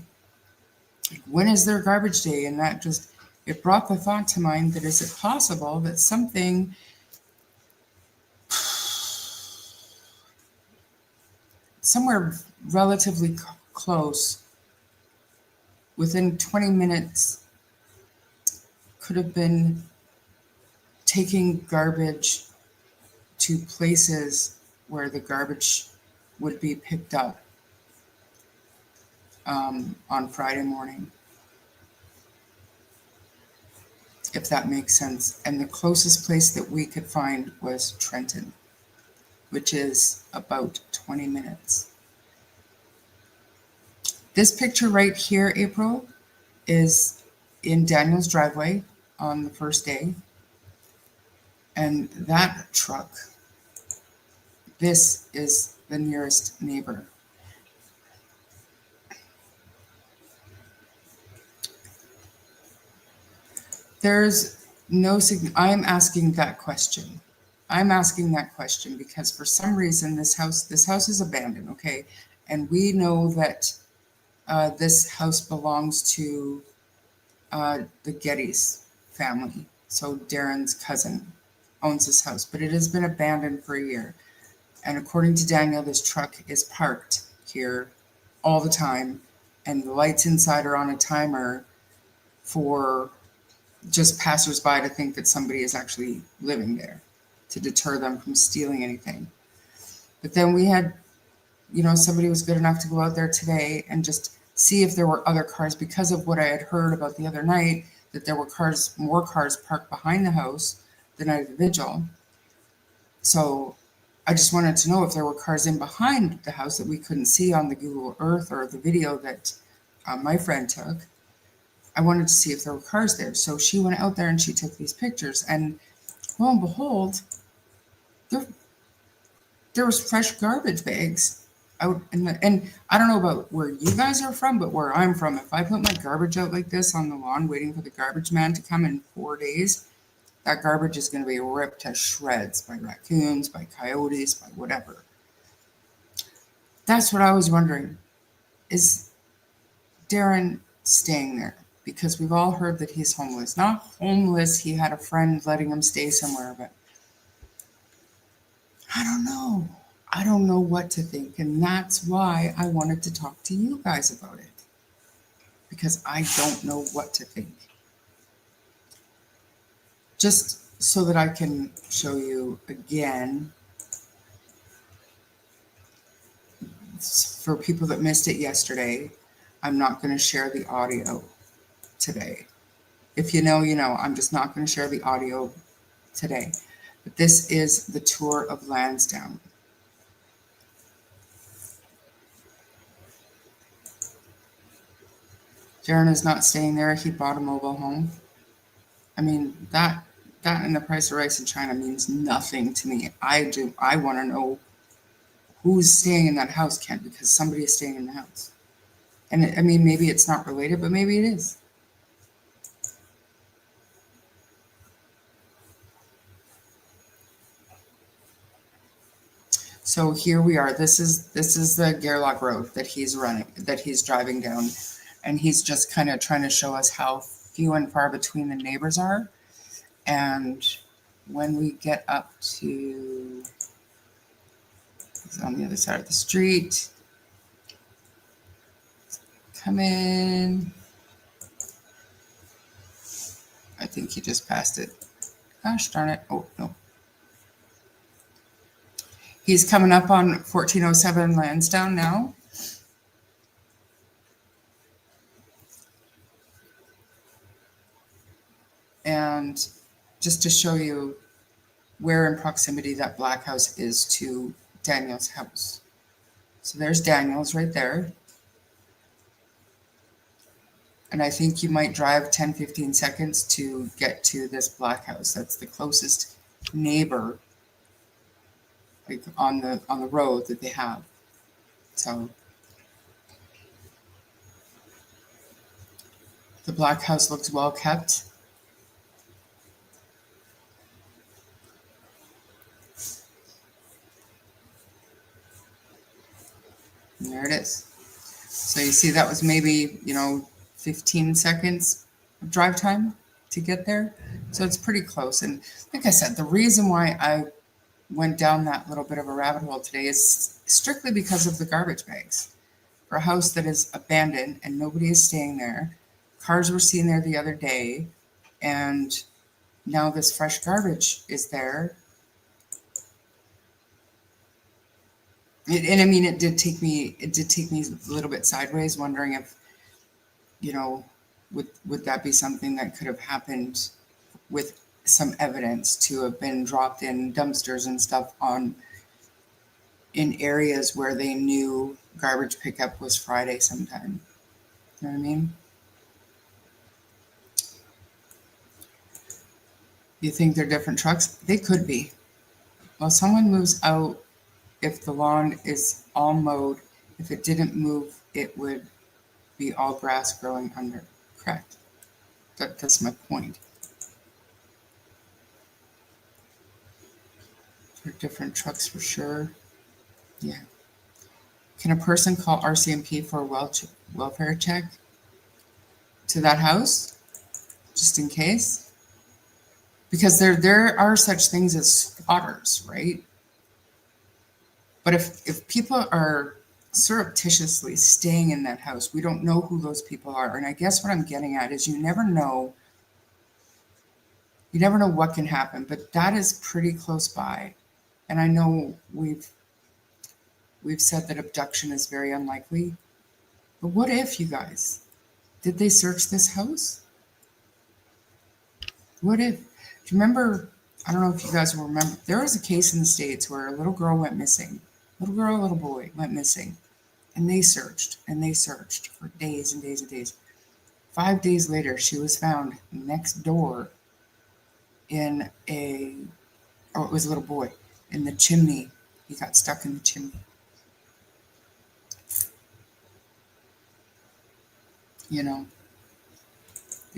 B: when is their garbage day? And that just, it brought the thought to mind that is it possible that something somewhere relatively close, within 20 minutes, could have been taking garbage to places where the garbage would be picked up on Friday morning, if that makes sense. And the closest place that we could find was Trenton, which is about 20 minutes. This picture right here, April, is in Daniel's driveway on the first day. And that truck, this is the nearest neighbor. There's no I'm asking that question. I'm asking that question because for some reason this house is abandoned, okay? And we know that this house belongs to the Geddes family. So Darren's cousin owns this house, but it has been abandoned for a year. And according to Daniel, this truck is parked here all the time, and the lights inside are on a timer for just passersby to think that somebody is actually living there, to deter them from stealing anything. But then we had, somebody was good enough to go out there today and just see if there were other cars, because of what I had heard about the other night, that there were more cars parked behind the house the night of the vigil. So I just wanted to know if there were cars in behind the house that we couldn't see on the Google Earth or the video that my friend took. I wanted to see if there were cars there. So she went out there and she took these pictures, and lo and behold, there was fresh garbage bags out and I don't know about where you guys are from, but where I'm from, if I put my garbage out like this on the lawn waiting for the garbage man to come in 4 days, that garbage is going to be ripped to shreds by raccoons, by coyotes, by whatever. That's what I was wondering. Is Darren staying there? Because we've all heard that he's homeless. Not homeless, he had a friend letting him stay somewhere, but I don't know. I don't know what to think. And that's why I wanted to talk to you guys about it. Because I don't know what to think. Just so that I can show you again, for people that missed it yesterday, I'm not going to share the audio today. If you know, you know. I'm just not going to share the audio today. But this is the tour of Lansdowne. Darren is not staying there. He bought a mobile home. I mean, that and the price of rice in China means nothing to me. I want to know who's staying in that house, Kent, because somebody is staying in the house. And I mean, maybe it's not related, but maybe it is. So here we are. This is the Gerlach Road that he's driving down. And he's just kind of trying to show us how few and far between the neighbors are. And when we get up to, it's on the other side of the street, come in. I think he just passed it. Gosh darn it. Oh, no. He's coming up on 1407 Lansdowne now. And just to show you where in proximity that black house is to Daniel's house. So there's Daniel's right there. And I think you might drive 10, 15 seconds to get to this black house. That's the closest neighbor, like on the road that they have. So the black house looks well kept. And there it is. So you see that was maybe, 15 seconds of drive time to get there. So it's pretty close. And like I said, the reason why I went down that little bit of a rabbit hole today is strictly because of the garbage bags. For a house that is abandoned and nobody is staying there, cars were seen there the other day, and now this fresh garbage is there. And I mean, it did take me a little bit sideways, wondering if, would that be something that could have happened with some evidence to have been dropped in dumpsters and stuff in areas where they knew garbage pickup was Friday sometime. You know what I mean? You think they're different trucks? They could be. Well, someone moves out, if the lawn is all mowed, if it didn't move, it would be all grass growing under. Correct. That's my point. They're different trucks for sure. Yeah. Can a person call RCMP for a welfare check to that house, just in case? Because there are such things as squatters, right? But if people are surreptitiously staying in that house, we don't know who those people are. And I guess what I'm getting at is you never know what can happen, but that is pretty close by. And I know we've said that abduction is very unlikely, but what if, you guys, did they search this house? What if? Do you remember, I don't know if you guys will remember, there was a case in the States where a little girl went missing. Little boy went missing. And they searched for days and days and days. 5 days later, she was found next door it was a little boy, in the chimney. He got stuck in the chimney. You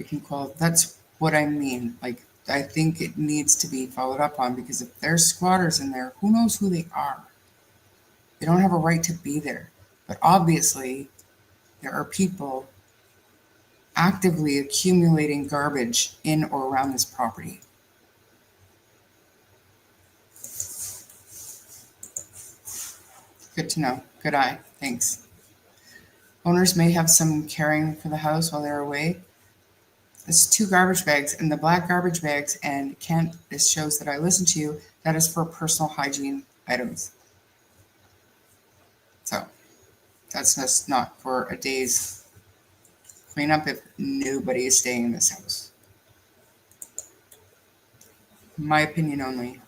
B: can call, that's what I mean. Like, I think it needs to be followed up on, because if there's squatters in there, who knows who they are? They don't have a right to be there. But obviously, there are people actively accumulating garbage in or around this property. Good to know. Good eye. Thanks. Owners may have some caring for the house while they're away. It's 2 garbage bags, and the black garbage bags, and Kent, this shows that I listen to you, that is for personal hygiene items. So that's just not for a day's cleanup if nobody is staying in this house. My opinion only.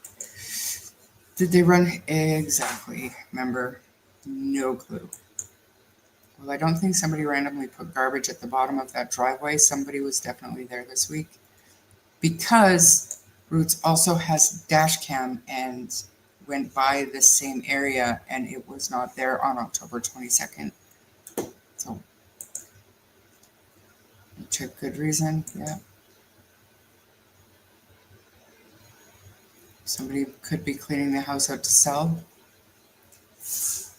B: Did they run? Exactly. Remember, no clue. Well, I don't think somebody randomly put garbage at the bottom of that driveway. Somebody was definitely there this week, because Roots also has dash cam and went by this same area, and it was not there on October 22nd. So, check good reason. Yeah. Somebody could be cleaning the house out to sell.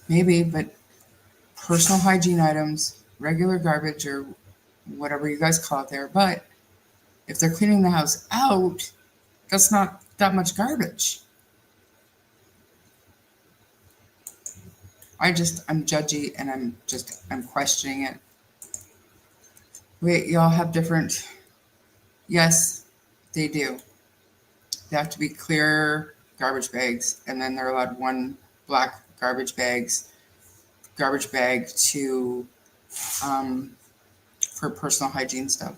B: Maybe, but personal hygiene items, regular garbage, or whatever you guys call it there. But if they're cleaning the house out, that's not that much garbage. I'm judgy, and I'm questioning it. Wait, y'all have different, yes, they do. They have to be clear garbage bags, and then they're allowed 1 black garbage bag to for personal hygiene stuff.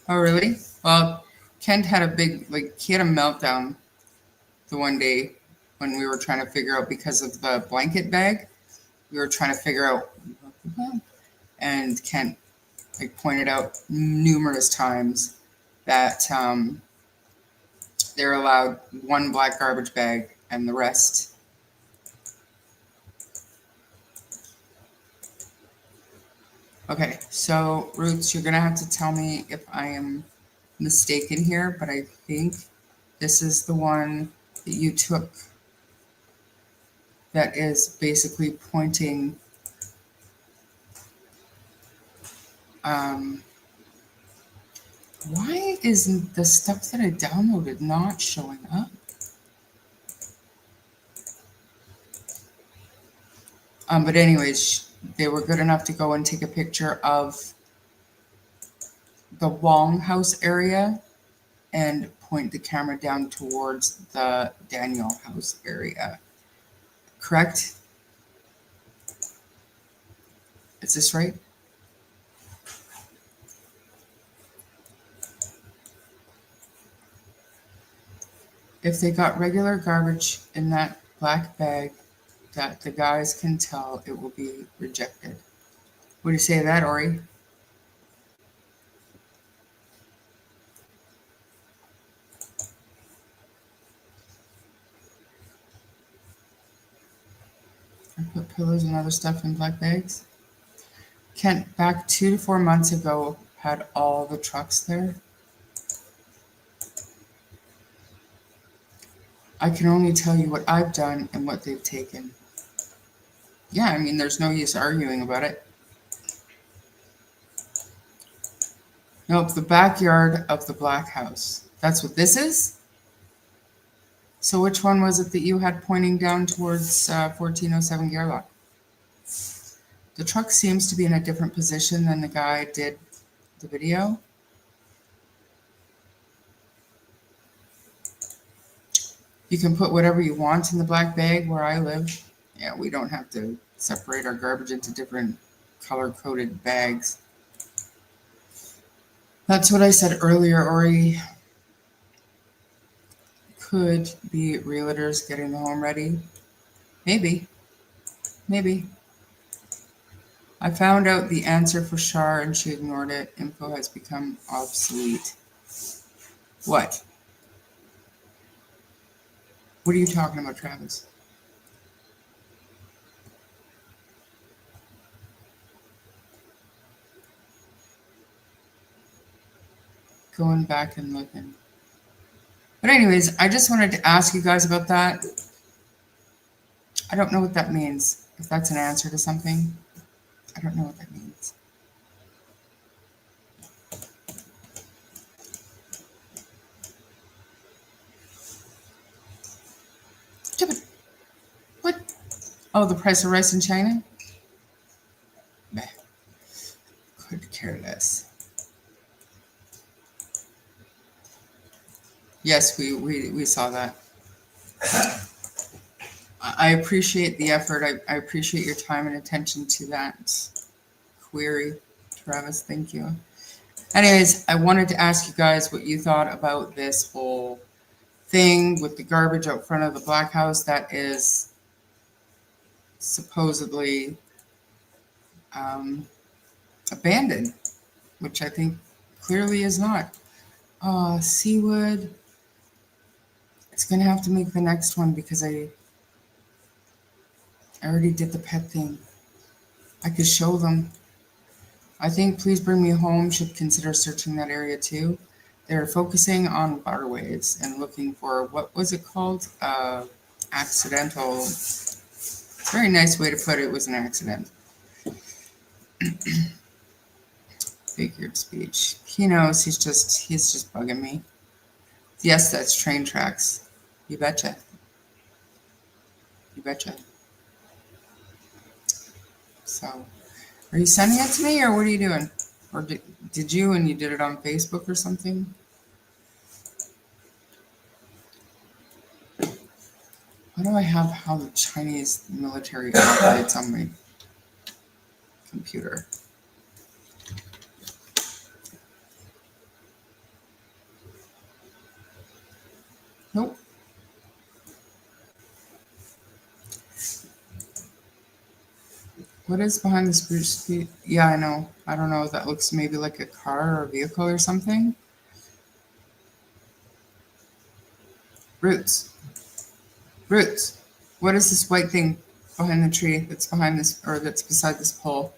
B: Oh, really? Well, Kent had a he had a meltdown the one day when we were trying to figure out, because of the blanket bag, we were trying to figure out, and Kent pointed out numerous times that they're allowed one black garbage bag and the rest. Okay, so Roots, you're gonna have to tell me if I am mistaken here, but I think this is the one that you took that is basically pointing why isn't the stuff that I downloaded not showing up? But anyways, they were good enough to go and take a picture of the Wong house area and point the camera down towards the Daniel house area. Correct? Is this right? If they got regular garbage in that black bag, that the guys can tell, it will be rejected. What do you say to that, Ori? I put pillows and other stuff in black bags. Kent, back 2 to 4 months ago, had all the trucks there. I can only tell you what I've done and what they've taken. Yeah, I mean, there's no use arguing about it. Nope, the backyard of the black house. That's what this is? So which one was it that you had pointing down towards 1407 Gerlach? The truck seems to be in a different position than the guy did the video. You can put whatever you want in the black bag where I live. Yeah, we don't have to separate our garbage into different color-coded bags. That's what I said earlier, Ori. Could be realtors getting the home ready. Maybe. Maybe. I found out the answer for Shar and she ignored it. Info has become obsolete. What? What are you talking about, Travis? Going back and looking. But anyways, I just wanted to ask you guys about that. I don't know what that means. If that's an answer to something, I don't know what that means. What? Oh, the price of rice in China? Bah. Could care less. Yes, we saw that. I appreciate the effort. I appreciate your time and attention to that query, Travis. Thank you. Anyways, I wanted to ask you guys what you thought about this whole thing with the garbage out front of the black house that is supposedly abandoned, which I think clearly is not. Seawood. It's going to have to make the next one because I already did the pet thing. I could show them. I think Please Bring Me Home should consider searching that area too. They're focusing on waterways and looking for, what was it called? Accidental. It's a very nice way to put it. It was an accident. Figured speech. He knows he's just bugging me. Yes, that's train tracks. You betcha. You betcha. So, are you sending it to me or what are you doing? Or did you and you did it on Facebook or something? Why do I have how the Chinese military operates on my computer? Nope. What is behind the spruce tree? Yeah, I know. I don't know. That looks maybe like a car or a vehicle or something. Roots. Roots. What is this white thing behind the tree that's behind this, or that's beside this pole?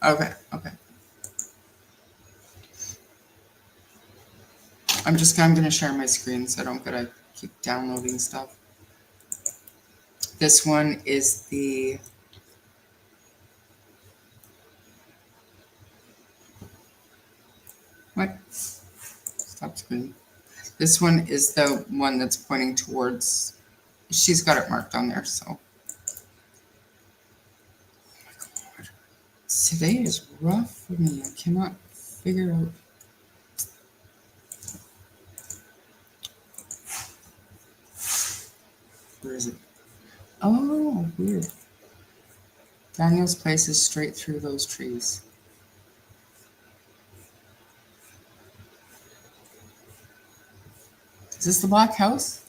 B: Okay, okay. I'm going to share my screen so I don't gotta keep downloading stuff. This one is the what? Stop screen. This one is the one that's pointing towards. She's got it marked on there, so. Oh my God. Today is rough for me. I cannot figure out. Where is it? Oh, weird. Daniel's place is straight through those trees. Is this the black house?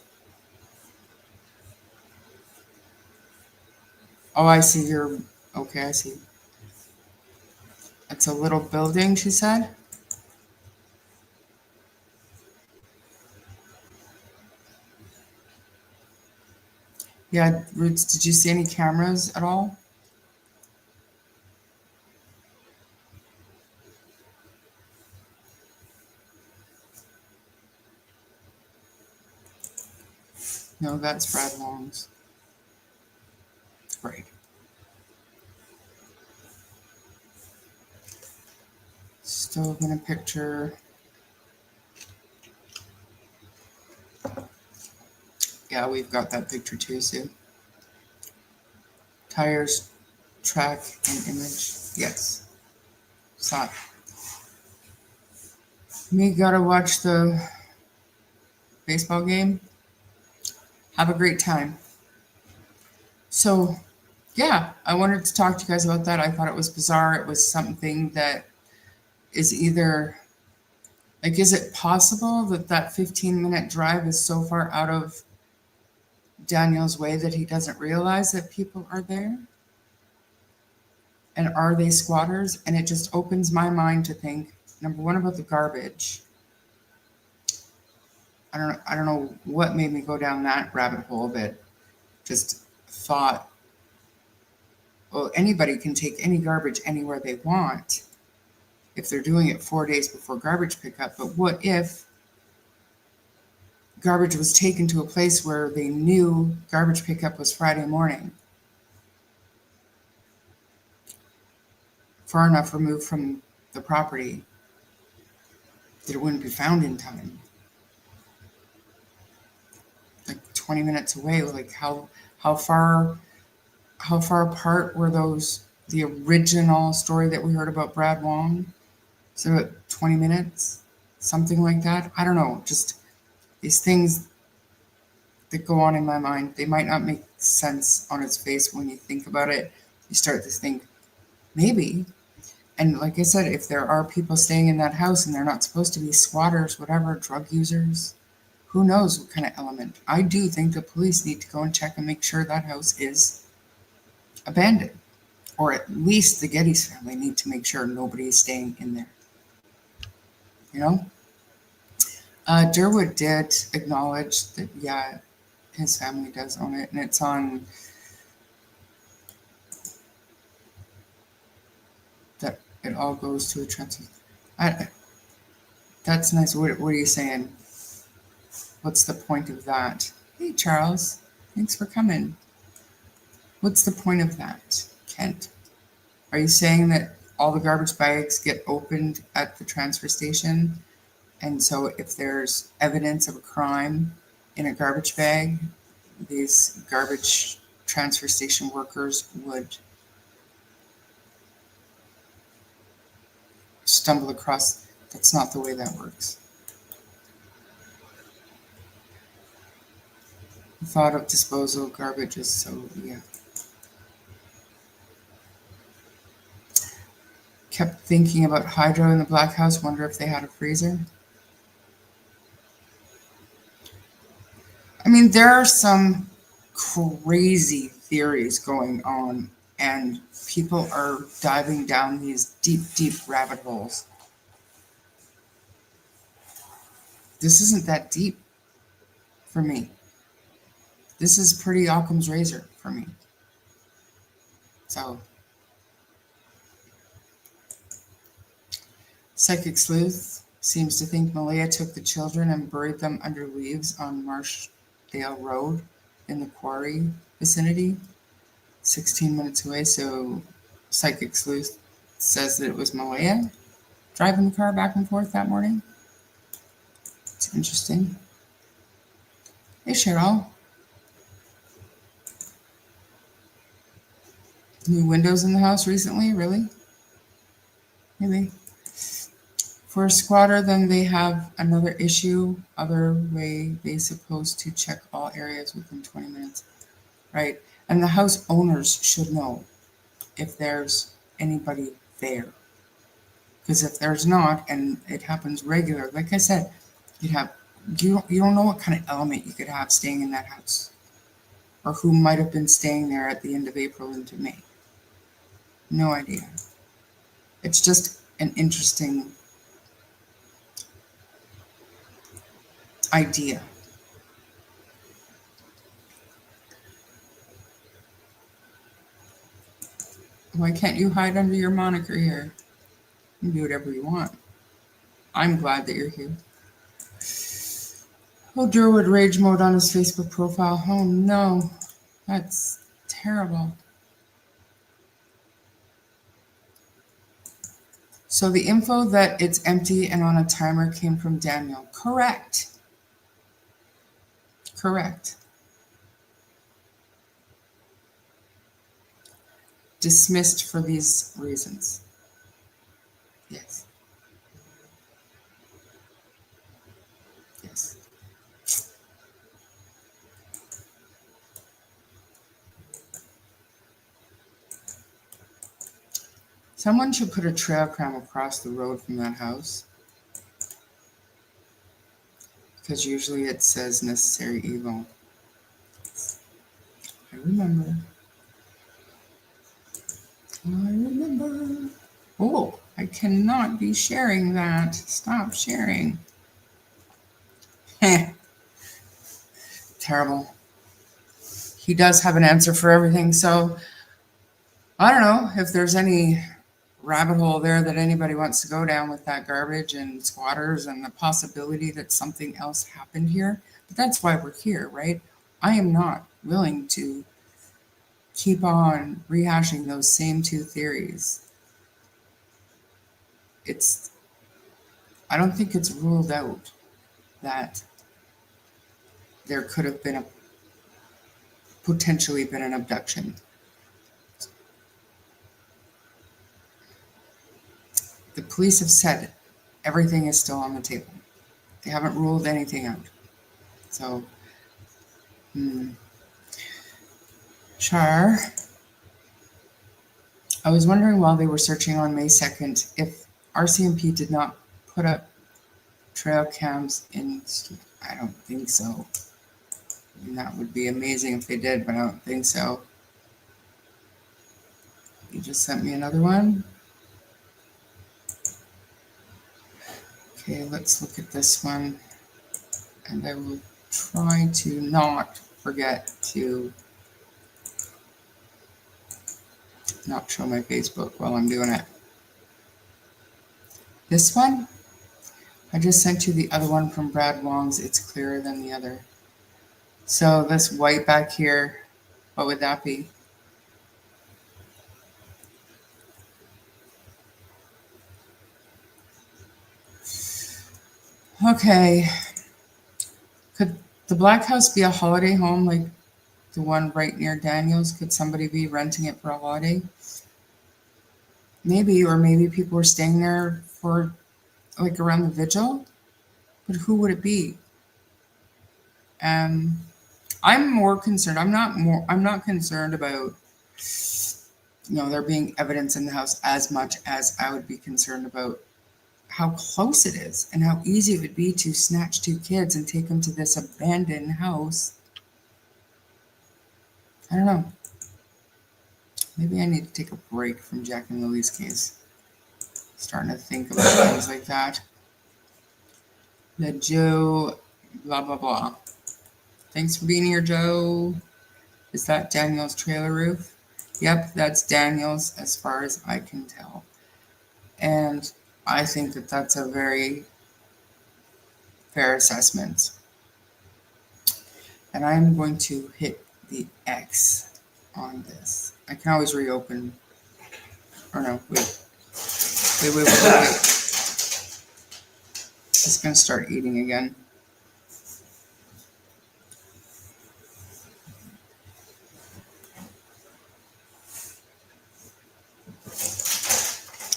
B: Oh, I see. Okay, I see. It's a little building, she said. Yeah, Roots, did you see any cameras at all? No, that's Brad Long's. Right. Still gonna picture. Yeah, we've got that picture too, Sue. Tires, track, and image. Yes. Saw it. Me gotta watch the baseball game. Have a great time. So, yeah, I wanted to talk to you guys about that. I thought it was bizarre. It was something that is either, like, is it possible that that 15-minute drive is so far out of Daniel's way that he doesn't realize that people are there? And are they squatters? And it just opens my mind to think, number one, about the garbage. I don't know what made me go down that rabbit hole, but just thought, well, anybody can take any garbage anywhere they want if they're doing it 4 days before garbage pickup. But what if garbage was taken to a place where they knew garbage pickup was Friday morning, far enough removed from the property that it wouldn't be found in time? Like 20 minutes away. Like how far apart were those? The original story that we heard about Brad Wong, so 20 minutes, something like that. I don't know. Just these things that go on in my mind. They might not make sense on its face when you think about it. You start to think maybe. And like I said, if there are people staying in that house and they're not supposed to be squatters, whatever, drug users, who knows what kind of element. I do think the police need to go and check and make sure that house is abandoned. Or at least the Geddes family need to make sure nobody is staying in there. You know? Durwood did acknowledge that, yeah, his family does own it. And it's on that it all goes to a transfer. That's nice. What are you saying? What's the point of that? Hey, Charles. Thanks for coming. What's the point of that, Kent? Are you saying that all the garbage bags get opened at the transfer station? And so if there's evidence of a crime in a garbage bag, these garbage transfer station workers would stumble across? That's not the way that works. The thought of disposal of garbage is so, yeah. Kept thinking about Hydro in the Black House. Wonder if they had a freezer. I mean, there are some crazy theories going on, and people are diving down these deep, deep rabbit holes. This isn't that deep for me. This is pretty Occam's razor for me. So, Psychic Sleuth seems to think Malia took the children and buried them under leaves on Marshdale Road in the quarry vicinity, 16 minutes away. So Psychic Sleuth says that it was Malia driving the car back and forth that morning. It's interesting. Hey, Cheryl. New windows in the house recently? Really? Maybe. For a squatter, then they have another issue. Other way, they supposed to check all areas within 20 minutes. Right? And the house owners should know if there's anybody there. Because if there's not, and it happens regular, like I said, you don't know what kind of element you could have staying in that house, or who might have been staying there at the end of April into May. No idea. It's just an interesting idea. Why can't you hide under your moniker here? You can do whatever you want. I'm glad that you're here. Oh, Durwood rage mode on his Facebook profile. Oh no, that's terrible. So the info that it's empty and on a timer came from Daniel. Correct. Correct. Dismissed for these reasons. Yes. Yes. Someone should put a trail cam across the road from that house, because usually it says necessary evil. I remember. Oh, I cannot be sharing that. Stop sharing. Terrible. He does have an answer for everything, so I don't know if there's any rabbit hole there that anybody wants to go down with that garbage and squatters and the possibility that something else happened here. But that's why we're here, right? I am not willing to keep on rehashing those same two theories. I don't think it's ruled out that there could have been potentially been an abduction. The police have said everything is still on the table. They haven't ruled anything out. So, Char, I was wondering while they were searching on May 2nd if RCMP did not put up trail cams in. I don't think so. I mean, that would be amazing if they did, but I don't think so. You just sent me another one. Okay, let's look at this one. And I will try to not forget to not show my Facebook while I'm doing it. This one, I just sent you the other one from Brad Wong's. It's clearer than the other. So this white back here, what would that be? Okay. Could the Black House be a holiday home like the one right near Daniel's? Could somebody be renting it for a holiday? Maybe, or maybe people were staying there for like around the vigil. But who would it be? I'm more concerned. I'm not concerned about there being evidence in the house, as much as I would be concerned about how close it is and how easy it would be to snatch 2 kids and take them to this abandoned house. I don't know. Maybe I need to take a break from Jack and Lily's case. Starting to think about things like that. The Joe, blah, blah, blah. Thanks for being here, Joe. Is that Daniel's trailer roof? Yep, that's Daniel's as far as I can tell. And I think that that's a very fair assessment. And I'm going to hit the X on this. I can always reopen. Or no, wait. Wait. It's going to start eating again.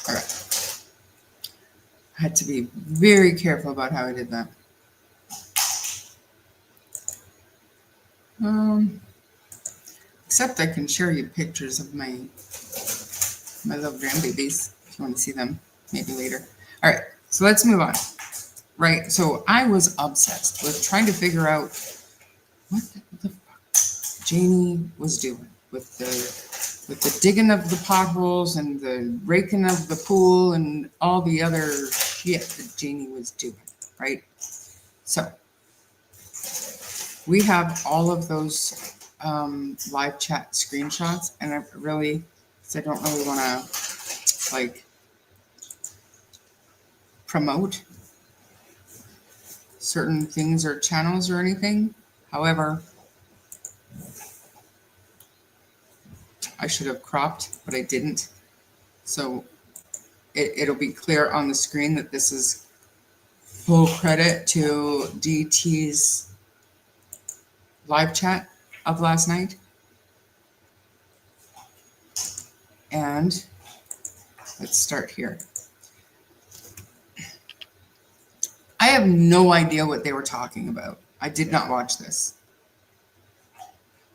B: All right. I had to be very careful about how I did that. Except I can share you pictures of my little grandbabies if you want to see them maybe later. All right, so let's move on. Right, so I was obsessed with trying to figure out what the fuck Janie was doing with the digging of the potholes and the raking of the pool and all the other shit that Janie was doing, right? So we have all of those live chat screenshots, and I don't really want to like promote certain things or channels or anything. However, I should have cropped, but I didn't. So it'll be clear on the screen that this is full credit to DT's live chat of last night. And let's start here. I have no idea what they were talking about. I did not watch this.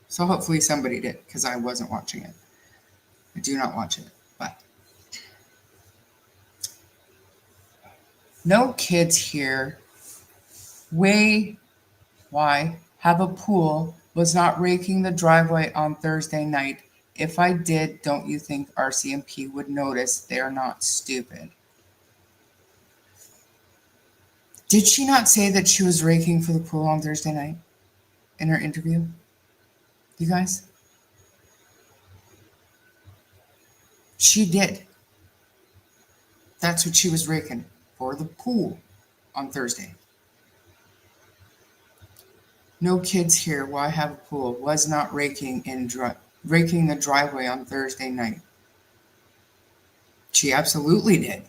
B: So hopefully somebody did, because I wasn't watching it. I do not watch it, but. No kids here. Why have a pool, was not raking the driveway on Thursday night. If I did, don't you think RCMP would notice? They're not stupid. Did she not say that she was raking for the pool on Thursday night in her interview? You guys? She did. That's what she was raking for, the pool on Thursday. No kids here. Why have a pool? Was not raking the driveway on Thursday night. She absolutely did.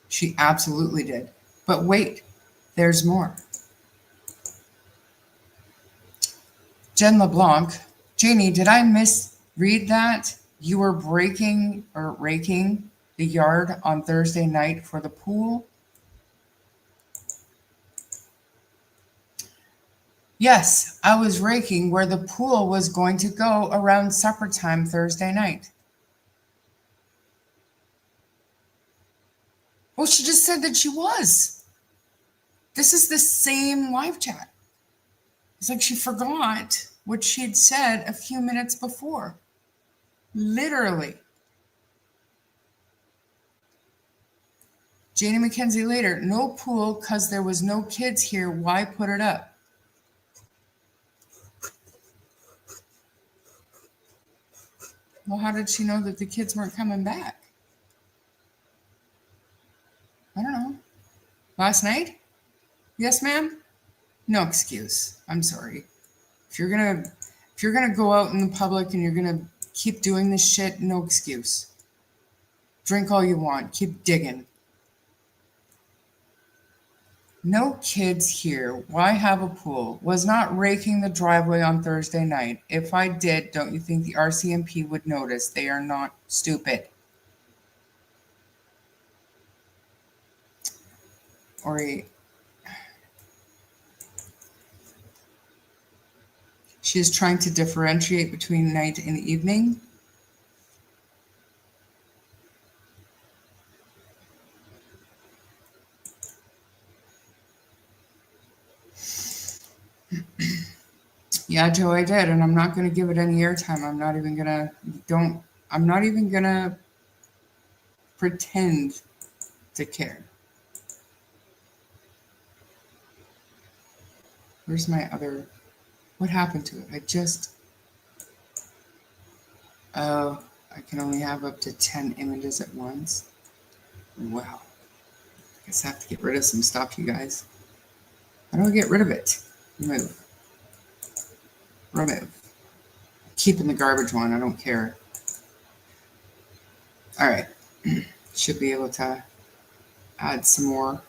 B: She absolutely did. But wait, there's more. Jen LeBlanc, Janie, did I misread that? You were raking the yard on Thursday night for the pool? Yes, I was raking where the pool was going to go around supper time Thursday night. Well, she just said that she was. This is the same live chat. It's like she forgot what she had said a few minutes before. Literally. Janie McKenzie later, no pool because there was no kids here. Why put it up? Well, how did she know that the kids weren't coming back? I don't know. Last night? Yes, ma'am? No excuse. I'm sorry. If you're gonna go out in the public and you're gonna keep doing this shit, no excuse. Drink all you want. Keep digging. No kids here. Why have a pool? Was not raking the driveway on Thursday night. If I did, don't you think the RCMP would notice? They are not stupid. Ori. She is trying to differentiate between night and evening. Yeah, Joe, I did, and I'm not going to give it any airtime. I'm not even going to pretend to care. Where's my other, what happened to it? Oh, I can only have up to 10 images at once. Wow. I guess I have to get rid of some stuff, you guys. How do I get rid of it? Remove. Keeping the garbage one, I don't care. All right. Should be able to add some more.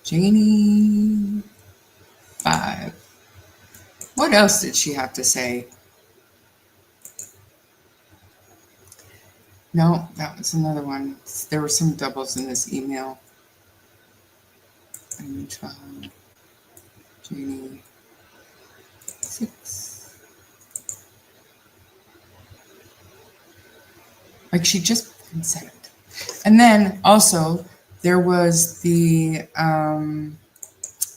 B: Janie 5. What else did she have to say? No, that was another one. There were some doubles in this email. Janie 6. Like she just said it. And then also there was the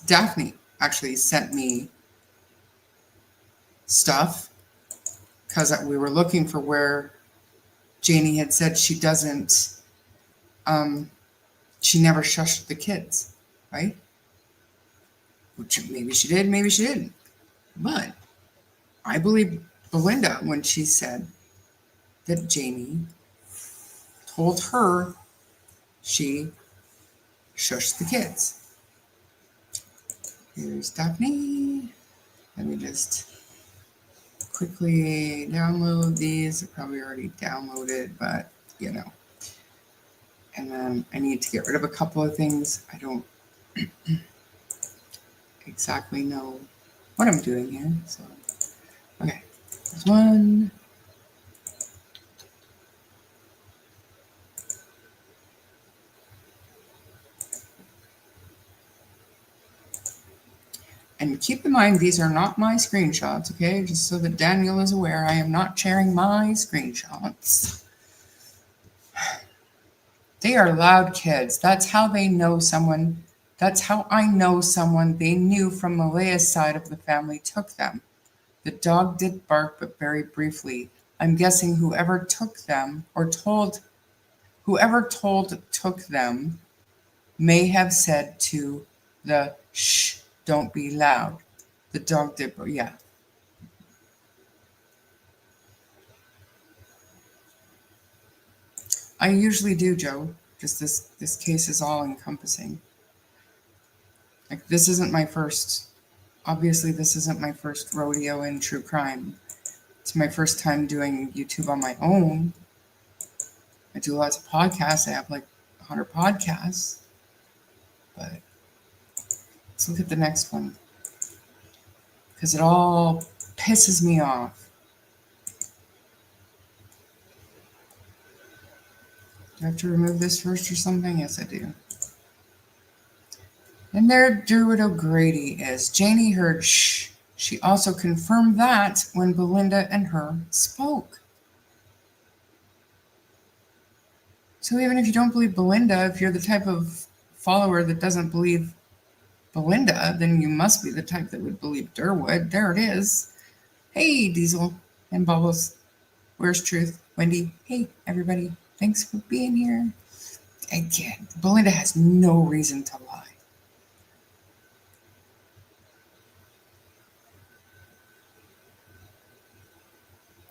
B: Daphne actually sent me stuff because we were looking for where Janie had said she doesn't, she never shushed the kids, right? Which maybe she did, maybe she didn't. But I believe Belinda when she said that Janie told her she shushed the kids. Here's Daphne. Let me just quickly download these. I probably already downloaded, but you know. And then I need to get rid of a couple of things. I don't exactly know what I'm doing here. So, okay, there's one. And keep in mind, these are not my screenshots, okay? Just so that Daniel is aware, I am not sharing my screenshots. They are loud kids. That's how they know someone. That's how I know someone they knew from Malaya's side of the family took them. The dog did bark, but very briefly. I'm guessing whoever took them took them may have said to the shh, don't be loud. The dog did, yeah. I usually do, Joe. Just this case is all encompassing. Like this isn't my first rodeo in true crime. It's my first time doing YouTube on my own. I do lots of podcasts. I have like 100 podcasts. But let's look at the next one. Because it all pisses me off. Do I have to remove this first or something? Yes, I do. And there Derwood O'Grady is. Janie heard shh. She also confirmed that when Belinda and her spoke. So even if you don't believe Belinda, if you're the type of follower that doesn't believe Belinda, then you must be the type that would believe Derwood. There it is. Hey, Diesel and Bubbles. Where's Truth? Wendy. Hey, everybody. Thanks for being here. Again, Belinda has no reason to lie.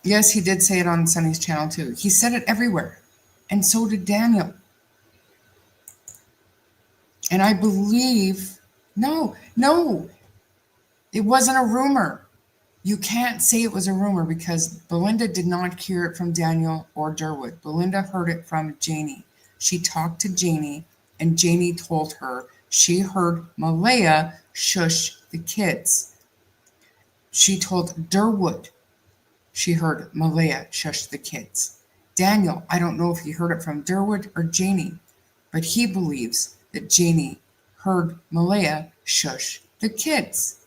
B: Yes, he did say it on Sunny's channel too. He said it everywhere. And so did Daniel. And I believe, no, it wasn't a rumor. You can't say it was a rumor because Belinda did not hear it from Daniel or Derwood. Belinda heard it from Janie. She talked to Janie and Janie told her she heard Malaya shush the kids. She told Derwood she heard Malaya shush the kids. Daniel, I don't know if he heard it from Derwood or Janie, but he believes that Janie heard Malaya shush the kids.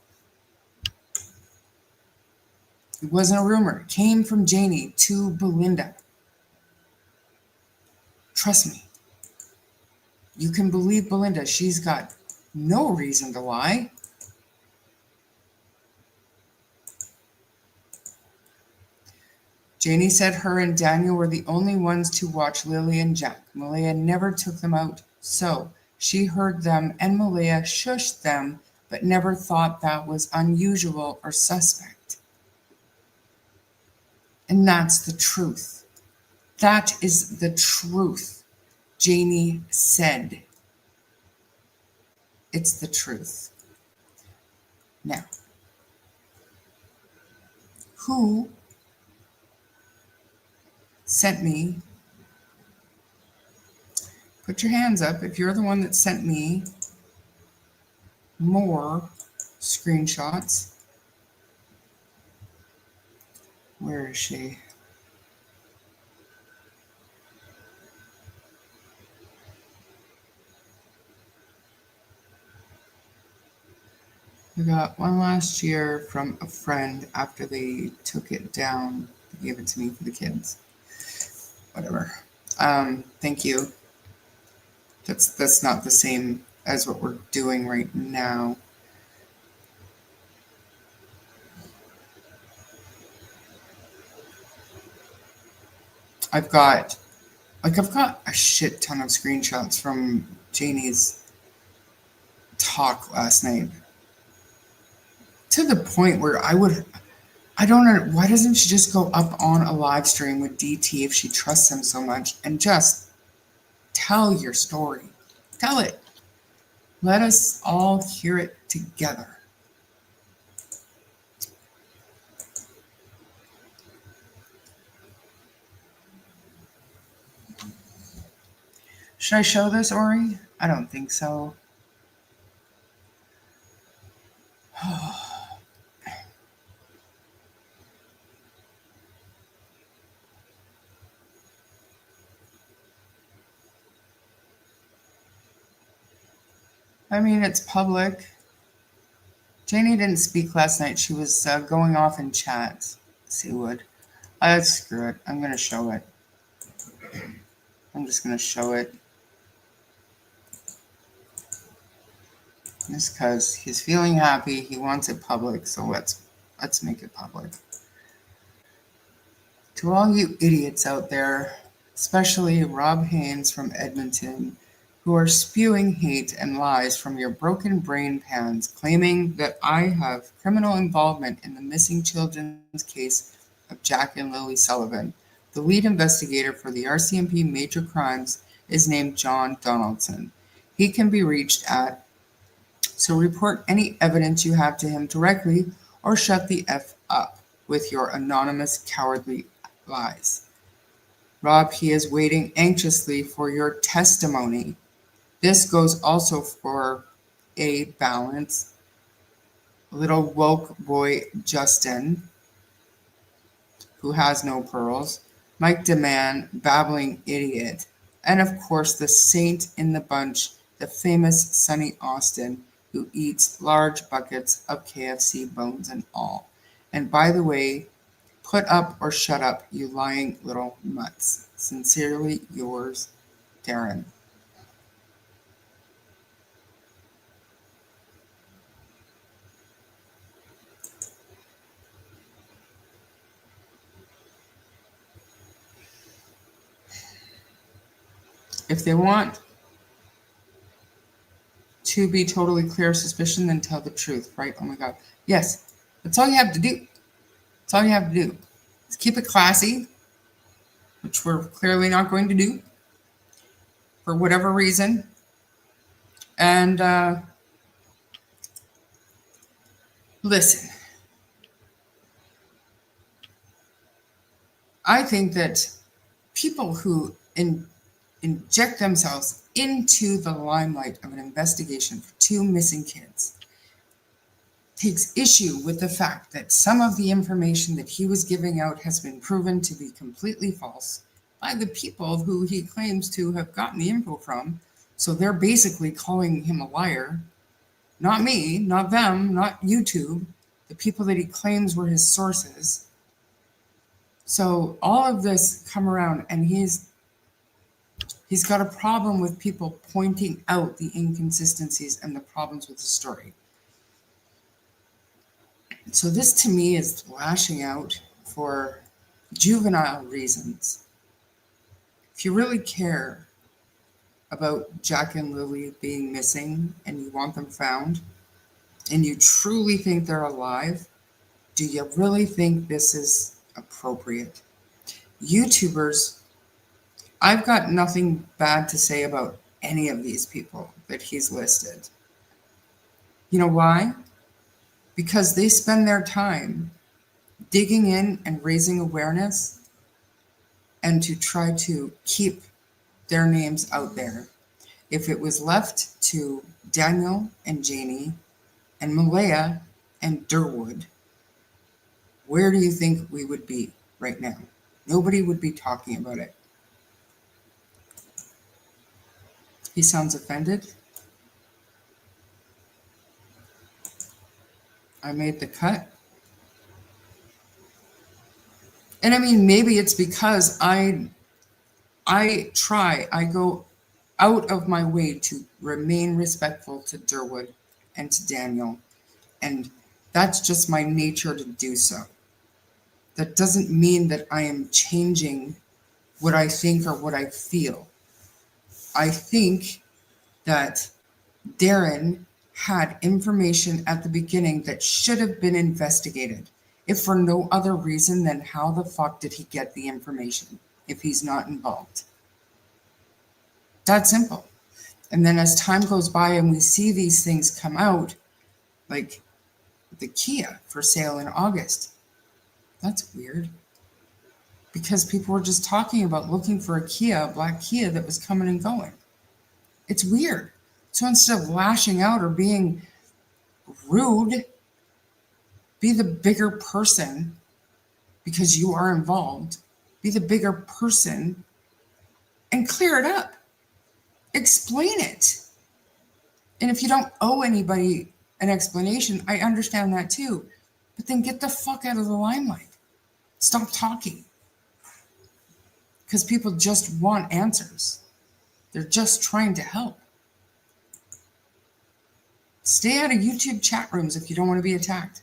B: It wasn't a rumor. It came from Janie to Belinda. Trust me. You can believe Belinda. She's got no reason to lie. Janie said her and Daniel were the only ones to watch Lily and Jack. Malia never took them out, so she heard them and Malia shushed them, but never thought that was unusual or suspect. And that's the truth. That is the truth. Janie said. It's the truth. Now, who sent me? Put your hands up if you're the one that sent me more screenshots. Where is she? I got one last year from a friend after they took it down. They gave it to me for the kids. Whatever. Thank you. That's not the same as what we're doing right now. I've got a shit ton of screenshots from Janie's talk last night. To the point where I don't know, why doesn't she just go up on a live stream with DT if she trusts him so much and just tell your story? Tell it. Let us all hear it together. Should I show this, Ori? I don't think so. I mean, it's public. Janie didn't speak last night. She was going off in chat. See would. Screw it. I'm going to show it. I'm just going to show it. Just because he's feeling happy. He wants it public. So let's make it public. To all you idiots out there, especially Rob Haynes from Edmonton, who are spewing hate and lies from your broken brain pans, claiming that I have criminal involvement in the missing children's case of Jack and Lily Sullivan. The lead investigator for the RCMP major crimes is named John Donaldson. He can be reached at, so report any evidence you have to him directly or shut the F up with your anonymous cowardly lies. Rob, he is waiting anxiously for your testimony. This goes also for A Balance, little woke boy Justin, who has no pearls, Mike DeMann, babbling idiot, and of course the saint in the bunch, the famous Sonny Austin, who eats large buckets of KFC bones and all. And by the way, put up or shut up, you lying little mutts. Sincerely yours, Darren. If they want to be totally clear of suspicion, then tell the truth, right? Oh my God. Yes, that's all you have to do. That's all you have to do. Just keep it classy, which we're clearly not going to do for whatever reason. And listen, I think that people who inject themselves into the limelight of an investigation for two missing kids takes issue with the fact that some of the information that he was giving out has been proven to be completely false by the people who he claims to have gotten the info from. So they're basically calling him a liar. Not me, not them, not YouTube, the people that he claims were his sources. So all of this come around, and his He's got a problem with people pointing out the inconsistencies and the problems with the story. So this to me is lashing out for juvenile reasons. If you really care about Jack and Lily being missing and you want them found, and you truly think they're alive, do you really think this is appropriate? YouTubers, I've got nothing bad to say about any of these people that he's listed. You know why? Because they spend their time digging in and raising awareness and to try to keep their names out there. If it was left to Daniel and Janie and Malaya and Durwood, where do you think we would be right now? Nobody would be talking about it. He sounds offended. I made the cut. And I mean, maybe it's because I go out of my way to remain respectful to Durwood and to Daniel. And that's just my nature to do so. That doesn't mean that I am changing what I think or what I feel. I think that Darren had information at the beginning that should have been investigated, if for no other reason than how the fuck did he get the information if he's not involved? That simple. And then as time goes by and we see these things come out, like the Kia for sale in August, that's weird. Because people were just talking about looking for a Kia, a black Kia that was coming and going. It's weird. So instead of lashing out or being rude, be the bigger person because you are involved. Be the bigger person and clear it up. Explain it. And if you don't owe anybody an explanation, I understand that too. But then get the fuck out of the limelight. Stop talking. Because people just want answers. They're just trying to help. Stay out of YouTube chat rooms if you don't want to be attacked.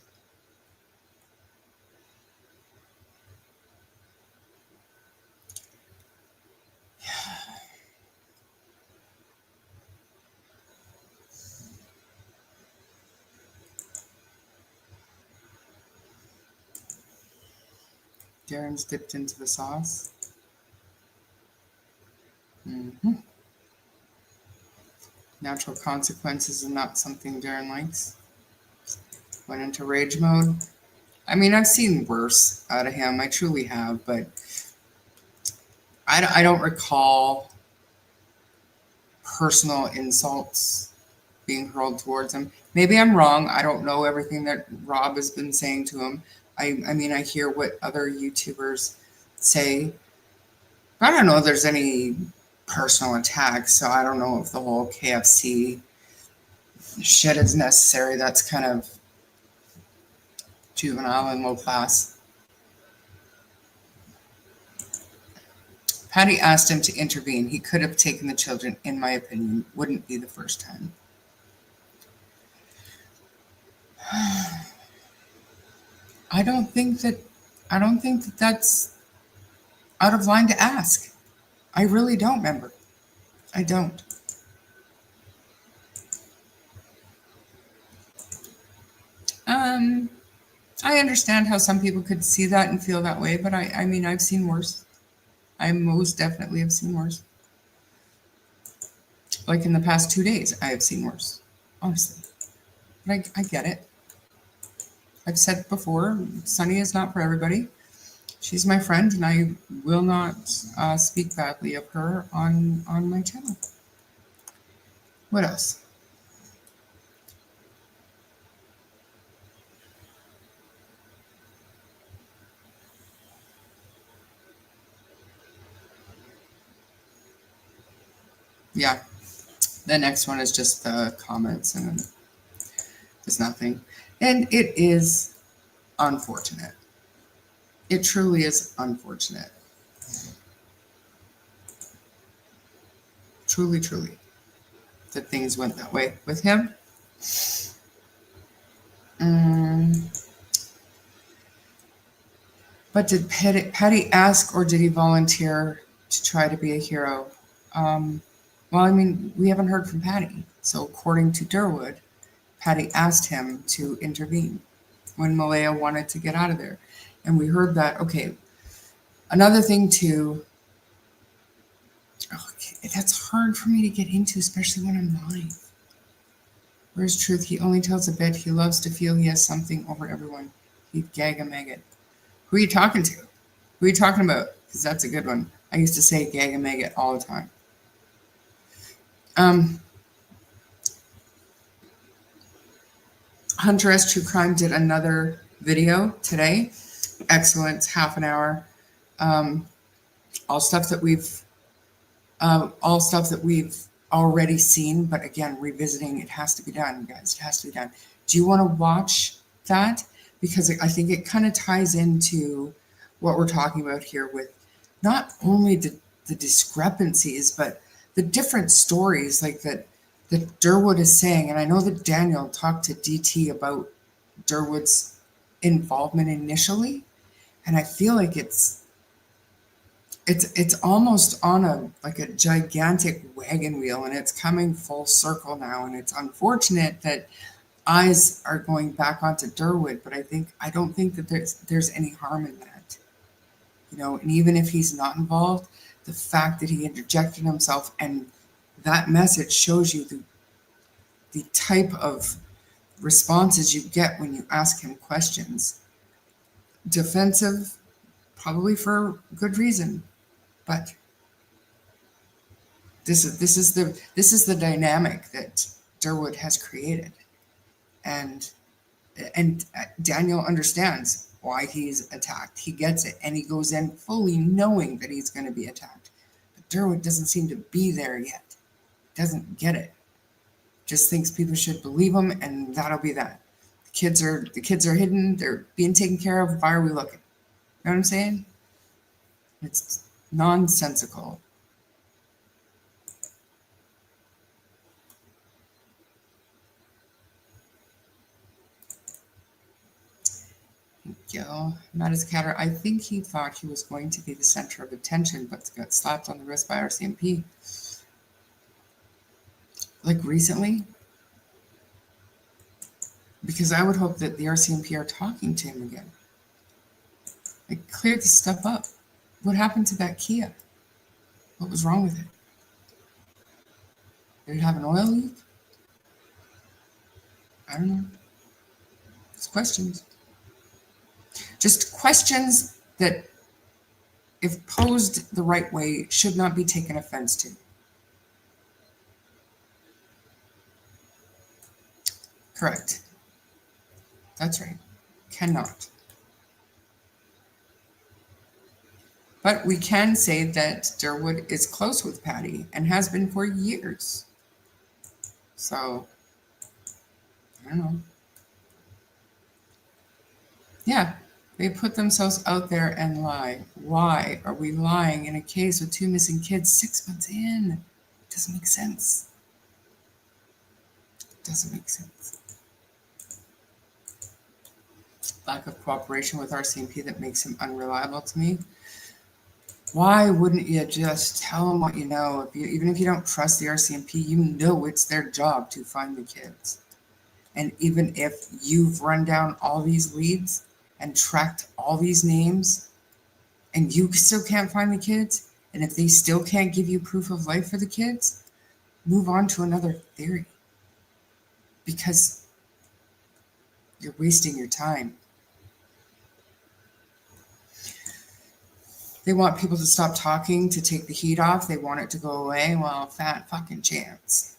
B: Darren's dipped into the sauce. Natural consequences are not something Darren likes. Went into rage mode. I mean, I've seen worse out of him. I truly have, but I don't recall personal insults being hurled towards him. Maybe I'm wrong. I don't know everything that Rob has been saying to him. I mean, I hear what other YouTubers say. I don't know if there's any personal attacks, so I don't know if the whole KFC shit is necessary. That's kind of juvenile and low class. Patty asked him to intervene. He could have taken the children, in my opinion. Wouldn't be the first time. I don't think that that's out of line to ask. I really don't, member. I don't. I understand how some people could see that and feel that way, but I mean, I've seen worse. I most definitely have seen worse. Like in the past 2 days, I have seen worse, honestly. But I get it. I've said before, Sunny is not for everybody. She's my friend, and I will not speak badly of her on my channel. What else? Yeah, the next one is just the comments, and there's nothing. And it is unfortunate. It truly is unfortunate. Truly, truly, that things went that way with him. But did Patty ask, or did he volunteer to try to be a hero? Well, I mean, we haven't heard from Patty. So according to Durwood, Patty asked him to intervene when Malaya wanted to get out of there. And we heard that. Okay, another thing too, okay, that's hard for me to get into, especially when I'm live. Where's truth? He only tells a bit. He loves to feel he has something over everyone. He'd gag a maggot. Who are you talking to? Who are you talking about? Because that's a good one. I used to say gag a maggot all the time. Hunter S. True Crime did another video today. Excellent, half an hour. All stuff that we've already seen, but again, revisiting. It has to be done, guys. It has to be done. Do you want to watch that? Because I think it kind of ties into what we're talking about here with not only the discrepancies, but the different stories like that Durwood is saying. And I know that Daniel talked to DT about Durwood's involvement initially, and I feel like it's almost on a gigantic wagon wheel, and it's coming full circle now. And it's unfortunate that eyes are going back onto Durwood, but I don't think that there's any harm in that. And even if he's not involved, the fact that he interjected himself, and that message shows you the type of responses you get when you ask him questions. Defensive, probably for good reason, but this is the dynamic that Durwood has created, and Daniel understands why he's attacked. He gets it, and he goes in fully knowing that he's going to be attacked. But Durwood doesn't seem to be there yet. Doesn't get it. Just thinks people should believe him, and that'll be that. The kids are hidden. They're being taken care of. Why are we looking? You know what I'm saying? It's nonsensical. Gil, not as catter. I think he thought he was going to be the center of attention, but got slapped on the wrist by RCMP. Like recently? Because I would hope that the RCMP are talking to him again. Like, clear this stuff up. What happened to that Kia? What was wrong with it? Did it have an oil leak? I don't know. It's questions. Just questions that, if posed the right way, should not be taken offense to. Correct. That's right. Cannot. But we can say that Durwood is close with Patty and has been for years. So, I don't know. Yeah, they put themselves out there and lie. Why are we lying in a case with 2 missing kids 6 months in? It doesn't make sense. It doesn't make sense. Lack of cooperation with RCMP that makes him unreliable to me. Why wouldn't you just tell them what you know? Even if you don't trust the RCMP, you know it's their job to find the kids. And even if you've run down all these leads and tracked all these names, and you still can't find the kids, and if they still can't give you proof of life for the kids, move on to another theory. Because you're wasting your time. They want people to stop talking to take the heat off. They want it to go away. Well, fat fucking chance.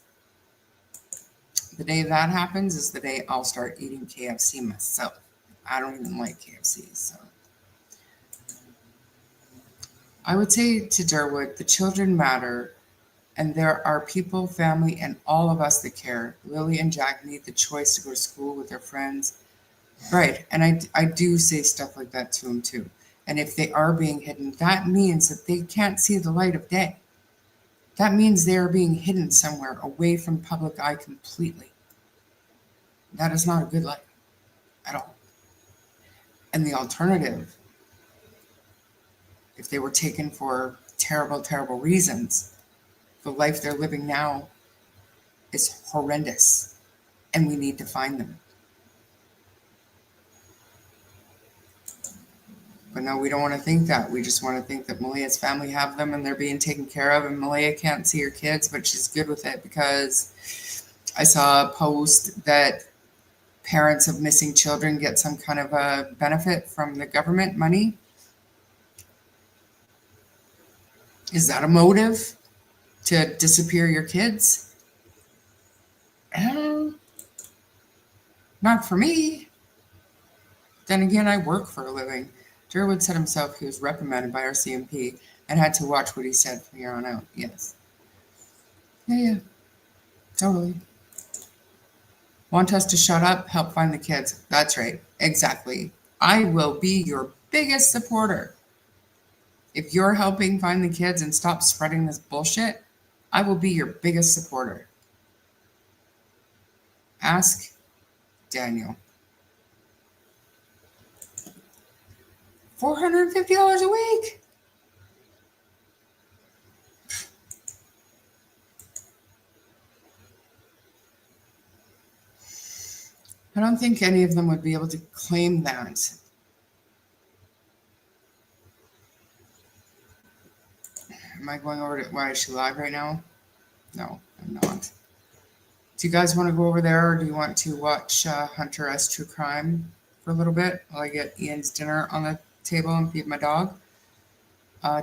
B: The day that happens is the day I'll start eating KFC myself. I don't even like KFC, so. I would say to Durwood, the children matter, and there are people, family, and all of us that care. Lily and Jack need the choice to go to school with their friends. Right, and I do say stuff like that to them too. And if they are being hidden, that means that they can't see the light of day. that means they are being hidden somewhere away from public eye completely. That is not a good life at all. And the alternative, if they were taken for terrible, terrible reasons, the life they're living now is horrendous, and we need to find them. But no, we don't want to think that. We just want to think that Malia's family have them and they're being taken care of, and Malia can't see her kids, but she's good with it because I saw a post that parents of missing children get some kind of a benefit from the government money. Is that a motive to disappear your kids? Not for me. Then again, I work for a living. Durwood said himself he was reprimanded by our CMP and had to watch what he said from here on out. Yes. Yeah, totally. Want us to shut up? Help find the kids. That's right. Exactly. I will be your biggest supporter. If you're helping find the kids and stop spreading this bullshit, I will be your biggest supporter. Ask Daniel. $450 a week. I don't think any of them would be able to claim that. Am I going over to, why is she live right now? No, I'm not. Do you guys want to go over there, or do you want to watch Hunter S. True Crime for a little bit while I get Ian's dinner on the table and feed my dog?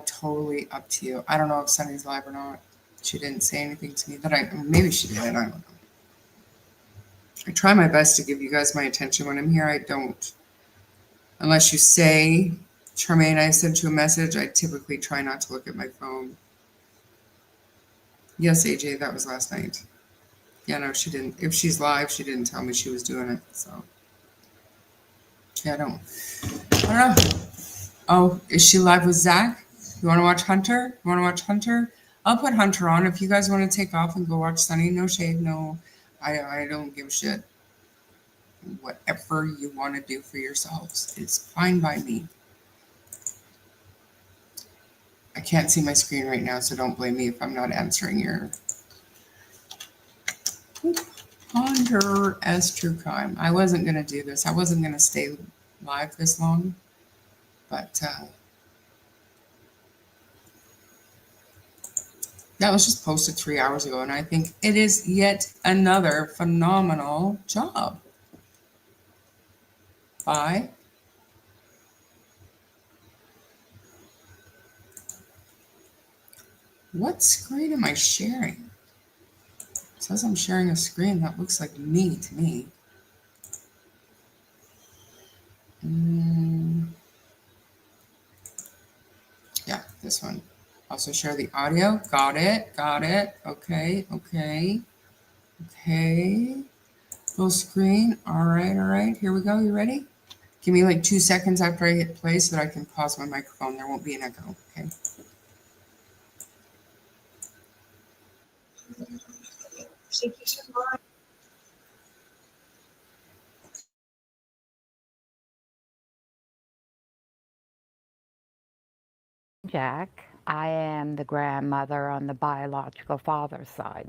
B: Totally up to you. I don't know if Sunny's live or not. She didn't say anything to me that maybe she did, I don't know. I try my best to give you guys my attention when I'm here. I don't. Unless you say, Charmaine, I sent you a message, I typically try not to look at my phone. Yes, AJ, that was last night. Yeah, no, she didn't. If she's live, she didn't tell me she was doing it, so. Yeah, I don't know. Oh, is she live with Zach? You want to watch Hunter? You want to watch Hunter? I'll put Hunter on. If you guys want to take off and go watch Sunny, no shade, no. I don't give a shit. Whatever you want to do for yourselves is fine by me. I can't see my screen right now, so don't blame me if I'm not answering your Hunter S. True Crime. I wasn't going to do this. I wasn't going to stay live this long, but that was just posted 3 hours ago, and I think it is yet another phenomenal job by what screen am I sharing? It says I'm sharing a screen that looks like me to me. Yeah, this one. Also share the audio. Got it. Okay. Full screen. All right. Here we go. You ready? Give me like 2 seconds after I hit play so that I can pause my microphone. There won't be an echo. Okay.
E: Jack. I am the grandmother on the biological father's side.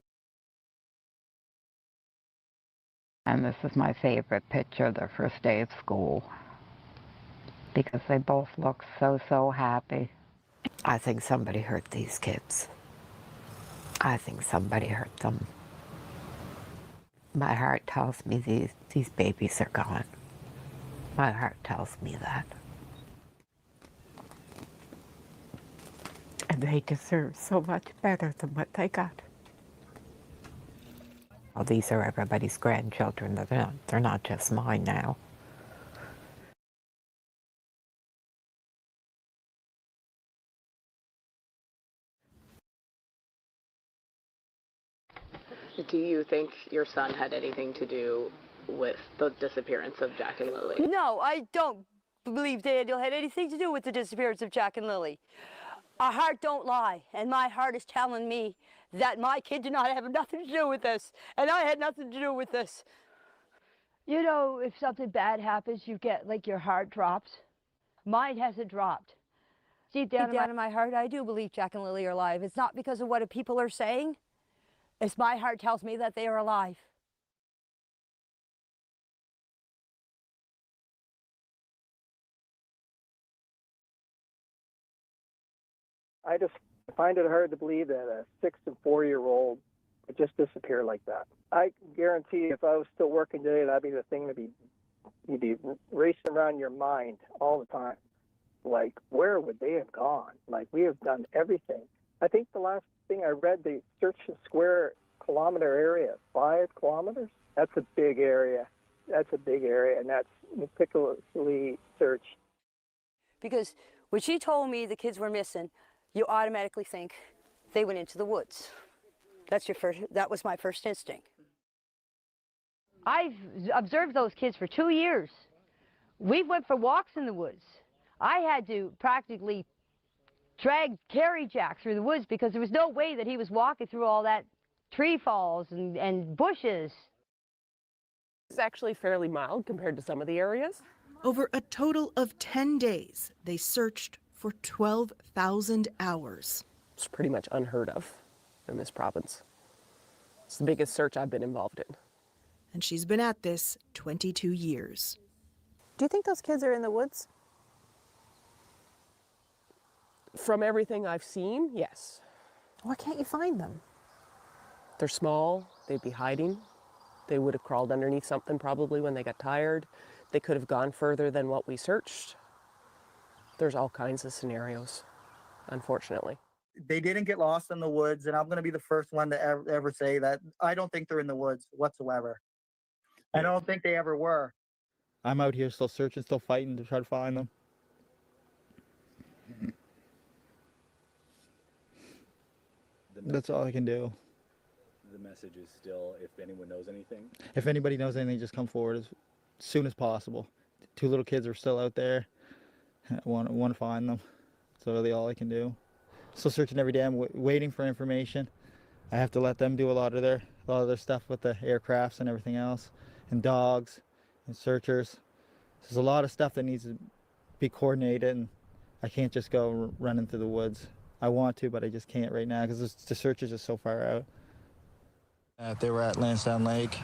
E: And this is my favorite picture, their first day of school, because they both look so happy. I think somebody hurt these kids. I think somebody hurt them. My heart tells me these babies are gone. My heart tells me that. And they deserve so much better than what they got. Well, these are everybody's grandchildren. They're not just mine now.
F: Do you think your son had anything to do with the disappearance of Jack and Lily?
G: No, I don't believe Daniel had anything to do with the disappearance of Jack and Lily. Our heart don't lie, and my heart is telling me that my kid did not have nothing to do with this, and I had nothing to do with this. You know, if something bad happens, you get like your heart drops. Mine hasn't dropped. Deep down in my heart, I do believe Jack and Lily are alive. It's not because of what people are saying. It's my heart tells me that they are alive.
H: I just find it hard to believe that a 6 and 4-year-old would just disappear like that. I guarantee if I was still working today, that'd be the thing you'd be racing around your mind all the time. Like, where would they have gone? Like, we have done everything. I think the last thing I read, they searched the square kilometer area, 5 kilometers. That's a big area. That's a big area, and that's meticulously searched.
G: Because when she told me the kids were missing, you automatically think they went into the woods. That was my first instinct. I've observed those kids for 2 years. We went for walks in the woods. I had to practically carry Jack through the woods because there was no way that he was walking through all that tree falls and bushes.
I: It's actually fairly mild compared to some of the areas.
J: Over a total of 10 days, they searched for 12,000 hours.
I: It's pretty much unheard of in this province. It's the biggest search I've been involved in.
J: And she's been at this 22 years.
K: Do you think those kids are in the woods?
I: From everything I've seen, yes.
K: Why can't you find them?
I: They're small, they'd be hiding. They would have crawled underneath something probably when they got tired. They could have gone further than what we searched. There's all kinds of scenarios, unfortunately.
L: They didn't get lost in the woods, and I'm going to be the first one to ever say that. I don't think they're in the woods whatsoever. I don't think they ever were.
M: I'm out here still searching, still fighting to try to find them. That's all I can do.
N: The message is still, if anyone knows anything.
M: If anybody knows anything, just come forward as soon as possible. 2 little kids are still out there. I want to find them. That's really all I can do. Still searching every day. I'm waiting for information. I have to let them do a lot of their stuff with the aircrafts and everything else, and dogs and searchers. There's a lot of stuff that needs to be coordinated, and I can't just go running through the woods. I want to, but I just can't right now because the search is just so far out. They were at Lansdowne Lake,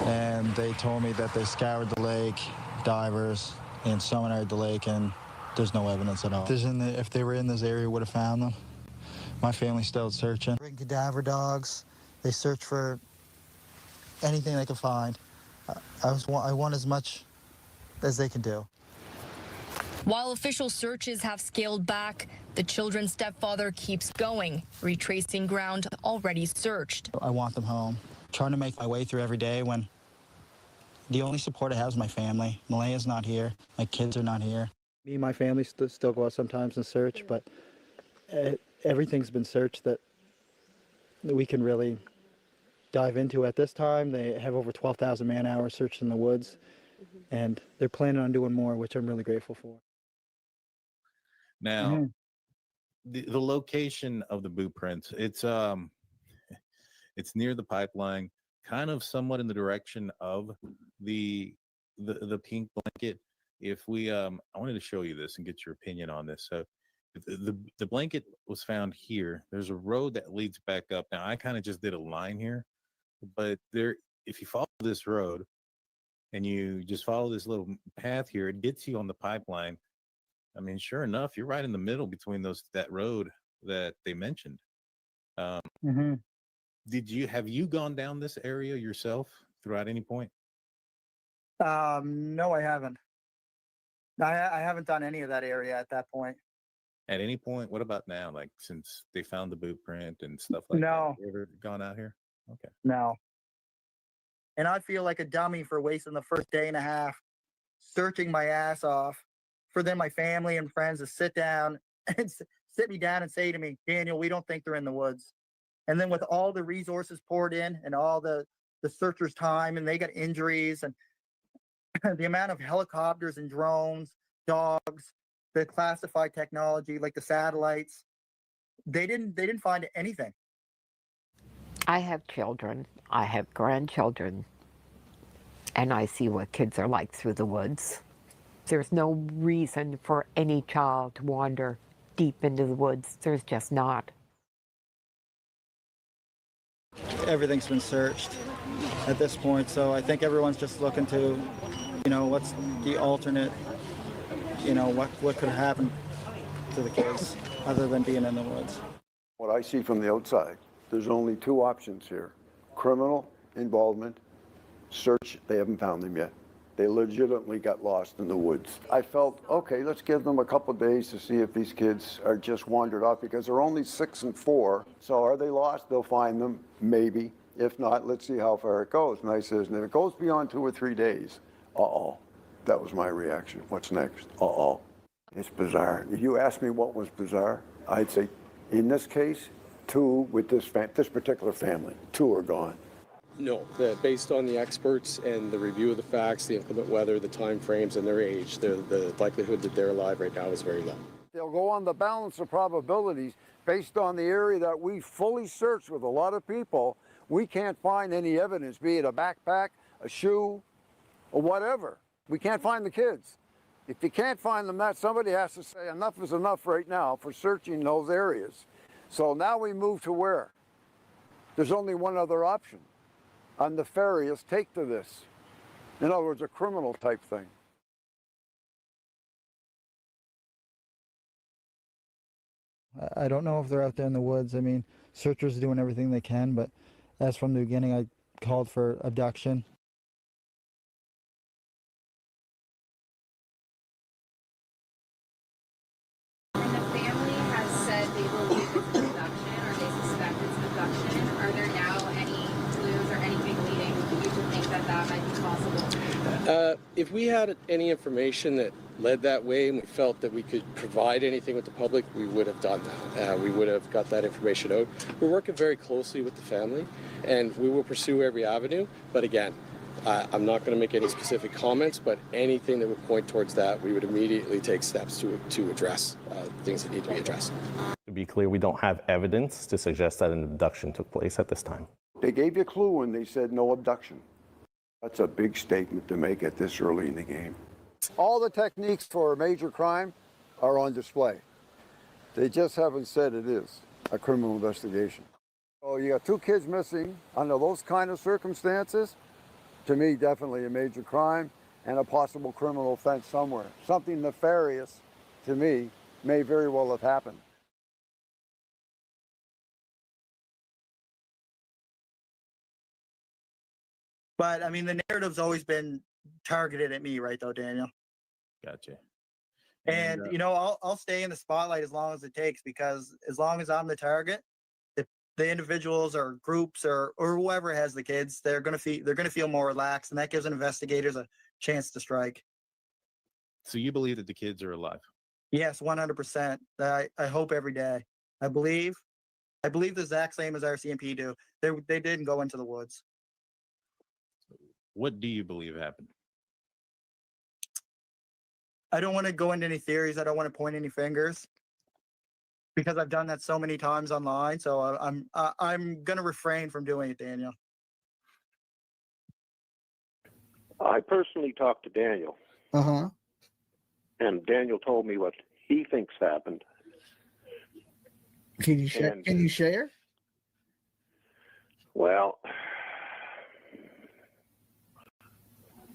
M: and they told me that they scoured the lake, divers, and sonared the lake, and there's no evidence at all. If they were in this area, would have found them. My family's still searching. Bring cadaver dogs. They search for anything they can find. I want as much as they can do.
O: While official searches have scaled back, the children's stepfather keeps going, retracing ground already searched.
M: I want them home. Trying to make my way through every day when the only support I have is my family. Malaya's not here. My kids are not here. Me and my family still go out sometimes and search, but everything's been searched that we can really dive into at this time. They have over 12,000 man-hours searched in the woods, and they're planning on doing more, which I'm really grateful for.
P: Now, the location of the boot prints, it's near the pipeline, kind of somewhat in the direction of the pink blanket. If we, I wanted to show you this and get your opinion on this. So the blanket was found here. There's a road that leads back up. Now, I kind of just did a line here, but if you follow this road and you just follow this little path here, it gets you on the pipeline. I mean, sure enough, you're right in the middle between that road that they mentioned. Have you gone down this area yourself throughout any point?
L: No, I haven't. I haven't done any of that area at that point.
P: At any point? What about now? Like since they found the boot print and stuff like that?
L: No.
P: You ever gone out here? Okay.
L: No. And I feel like a dummy for wasting the first day and a half searching my ass off for then my family and friends to sit down and sit me down and say to me, Daniel, we don't think they're in the woods. And then with all the resources poured in and all the searchers' time, and they got injuries, and the amount of helicopters and drones, dogs, the classified technology like the satellites, they didn't find anything.
E: I have children, I have grandchildren, and I see what kids are like through the woods. There's no reason for any child to wander deep into the woods. There's just not.
M: Everything's been searched at this point, so I think everyone's just looking to, what's the alternate, what could happen to the kids other than being in the woods.
Q: What I see from the outside, there's only two options here. Criminal involvement, search, they haven't found them yet. They legitimately got lost in the woods. I felt, okay, let's give them a couple days to see if these kids are just wandered off, because they're only 6 and 4. So are they lost? They'll find them, maybe. If not, let's see how far it goes. And I says, and if it goes beyond 2 or 3 days, uh-oh. That was my reaction. What's next? Uh-oh. It's bizarre. If you ask me what was bizarre, I'd say, in this case, 2 with this particular family. 2 are gone.
R: No, based on the experts and the review of the facts, the inclement weather, the time frames, and their age, the likelihood that they're alive right now is very low.
Q: They'll go on the balance of probabilities based on the area that we fully searched with a lot of people. We can't find any evidence, be it a backpack, a shoe, or whatever. We can't find the kids. If you can't find them, somebody has to say enough is enough right now for searching those areas. So now we move to where? There's only one other option. A nefarious take to this. In other words, a criminal type thing.
M: I don't know if they're out there in the woods. I mean, searchers are doing everything they can, but as from the beginning, I called for abduction.
S: And the family has said they believe it's an abduction, or they suspect it's an abduction. Are there now any clues or anything leading you to think that that might be possible?
R: If we had any information that led that way and we felt that we could provide anything with the public, we would have done that. We would have got that information out. We're working very closely with the family, and we will pursue every avenue. But again, I'm not going to make any specific comments, but anything that would point towards that, we would immediately take steps to address things that need to be addressed.
T: To be clear, we don't have evidence to suggest that an abduction took place at this time.
Q: They gave you a clue when they said no abduction. That's a big statement to make at this early in the game. All the techniques for a major crime are on display. They just haven't said it is a criminal investigation. So you got 2 kids missing under those kind of circumstances. To me, definitely a major crime and a possible criminal offense somewhere. Something nefarious, to me, may very well have happened.
L: But I mean, the narrative's always been targeted at me, right, though, Daniel?
P: Gotcha.
L: And I'll stay in the spotlight as long as it takes, because as long as I'm the target, the individuals or groups or whoever has the kids, they're gonna feel more relaxed, and that gives investigators a chance to strike.
P: So you believe that the kids are alive?
L: Yes, 100%. I hope every day. I believe the exact same as RCMP do. They didn't go into the woods.
P: What do you believe happened?
L: I don't want to go into any theories. I don't want to point any fingers, because I've done that so many times online. So I'm going to refrain from doing it, Daniel.
U: I personally talked to Daniel.
L: Uh-huh.
U: And Daniel told me what he thinks happened.
L: Can you share?
U: Well,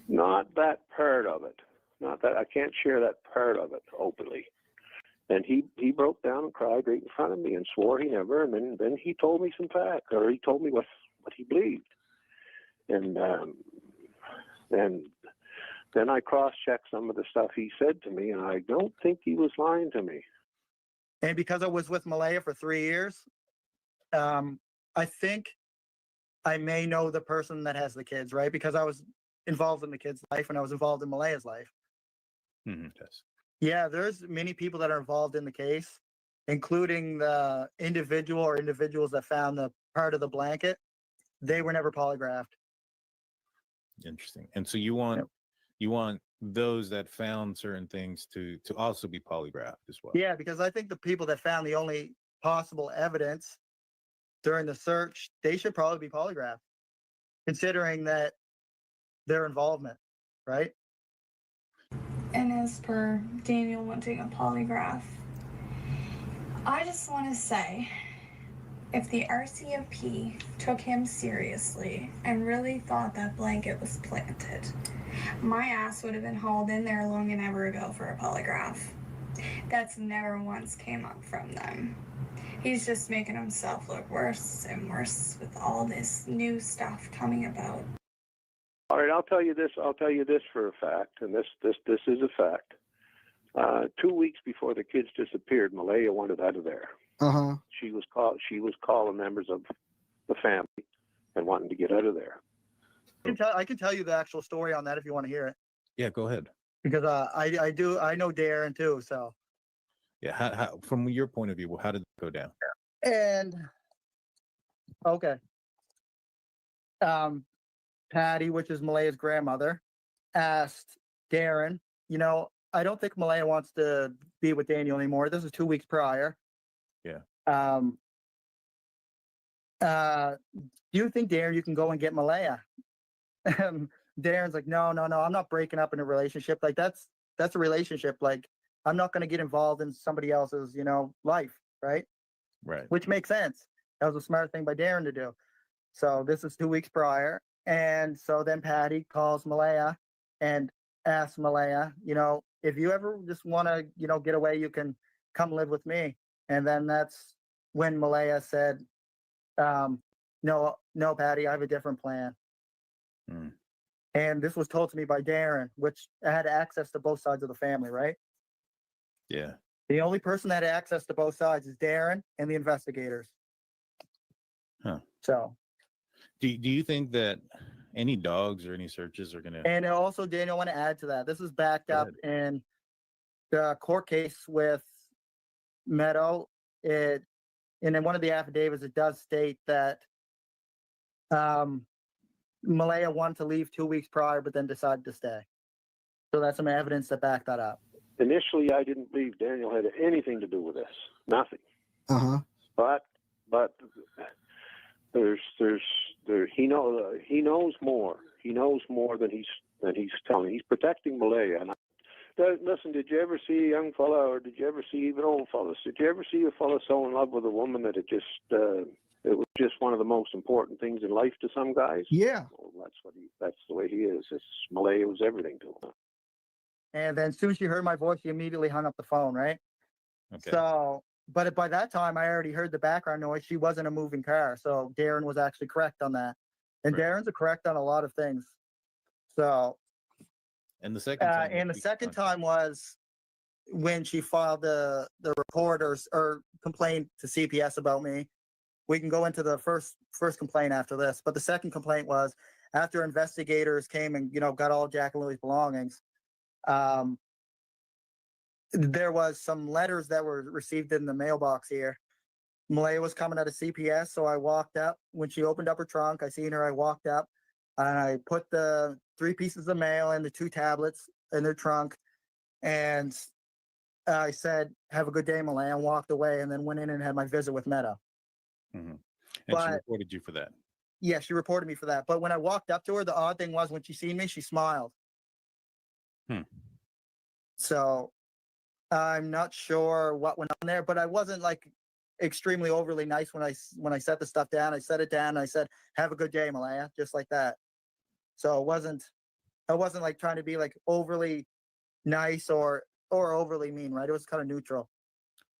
U: not that part of it. Not that I can't share that part of it openly. And he broke down and cried right in front of me and swore he never. And then he told me some facts, or he told me what he believed. And then I cross-checked some of the stuff he said to me, and I don't think he was lying to me.
L: And because I was with Malaya for 3 years, I think I may know the person that has the kids, right? Because I was involved in the kid's life and I was involved in Malaya's life.
P: Yes.
L: Yeah, there's many people that are involved in the case, including the individual or individuals that found the part of the blanket. They were never polygraphed.
P: Interesting. And so you want those that found certain things to also be polygraphed as well.
L: Yeah, because I think the people that found the only possible evidence during the search, they should probably be polygraphed, considering that their involvement, right?
A: And as per Daniel wanting a polygraph, I just want to say, if the RCMP took him seriously and really thought that blanket was planted, my ass would have been hauled in there long and ever ago for a polygraph. That's never once came up from them. He's just making himself look worse and worse with all this new stuff coming about.
U: All right, I'll tell you this. I'll tell you this for a fact, and this is a fact. 2 weeks before the kids disappeared, Malaya wanted out of there. She was calling members of the family and wanting to get out of there.
L: I can tell you the actual story on that if you want to hear it,
P: Yeah, go ahead.
L: because I know Darren too. So,
P: Yeah, how from your point of view, how did it go down?
L: and okay, Patty, which is Malaya's grandmother, asked Darren, I don't think Malaya wants to be with Daniel anymore. This was 2 weeks prior.
P: Yeah.
L: Do you think, Darren, you can go and get Malaya? Darren's like, no, I'm not breaking up in a relationship. Like that's a relationship. Like I'm not going to get involved in somebody else's, life. Right.
P: Right.
L: Which makes sense. That was a smart thing by Darren to do. So this is 2 weeks prior. And so then Patty calls Malaya and asks Malaya, if you ever just want to, get away, you can come live with me. And then that's when Malaya said, no, Patty, I have a different plan. And this was told to me by Darren, which had access to both sides of the family, right?
P: Yeah.
L: The only person that had access to both sides is Darren and the investigators.
P: Huh.
L: So.
P: Do you think that any dogs or any searches are going to...
L: And also, Daniel, I want to add to that. This is backed up in the court case with Meadow. And in one of the affidavits, it does state that Malaya wanted to leave 2 weeks prior, but then decided to stay. So that's some evidence that backed that up.
U: Initially, I didn't believe Daniel had anything to do with this. Nothing. But he knows more. He knows more than he's telling. He's protecting Malaya. And listen, did you ever see a young fella, or did you ever see even old fellas? Did you ever see a fella so in love with a woman that it was just one of the most important things in life to some guys?
L: Yeah.
U: Well, that's the way he is. Malaya was everything to him.
L: And then as soon as she heard my voice, she immediately hung up the phone, right?
P: Okay.
L: So, but by that time, I already heard the background noise. She wasn't a moving car. So Darren was actually correct on that. And Darren's correct on a lot of things. So.
P: And the second time?
L: And the second time was when she filed the report or complaint to CPS about me. We can go into the first complaint after this. But the second complaint was after investigators came and, got all Jack and Louie's belongings. There was some letters that were received in the mailbox here. Malaya was coming out of CPS, so I walked up. When she opened up her trunk, I seen her. I walked up, and I put the 3 pieces of mail and the 2 tablets in their trunk, and I said, "Have a good day, Malaya," and walked away, and then went in and had my visit with Meadow.
P: And she reported you for that?
L: Yeah, she reported me for that. But when I walked up to her, the odd thing was when she seen me, she smiled. So I'm not sure what went on there, but I wasn't like extremely overly nice when I set the stuff down. I set it down and I said, "Have a good day, Malaya," just like that. So I wasn't like trying to be like overly nice or overly mean, right? It was kind of neutral.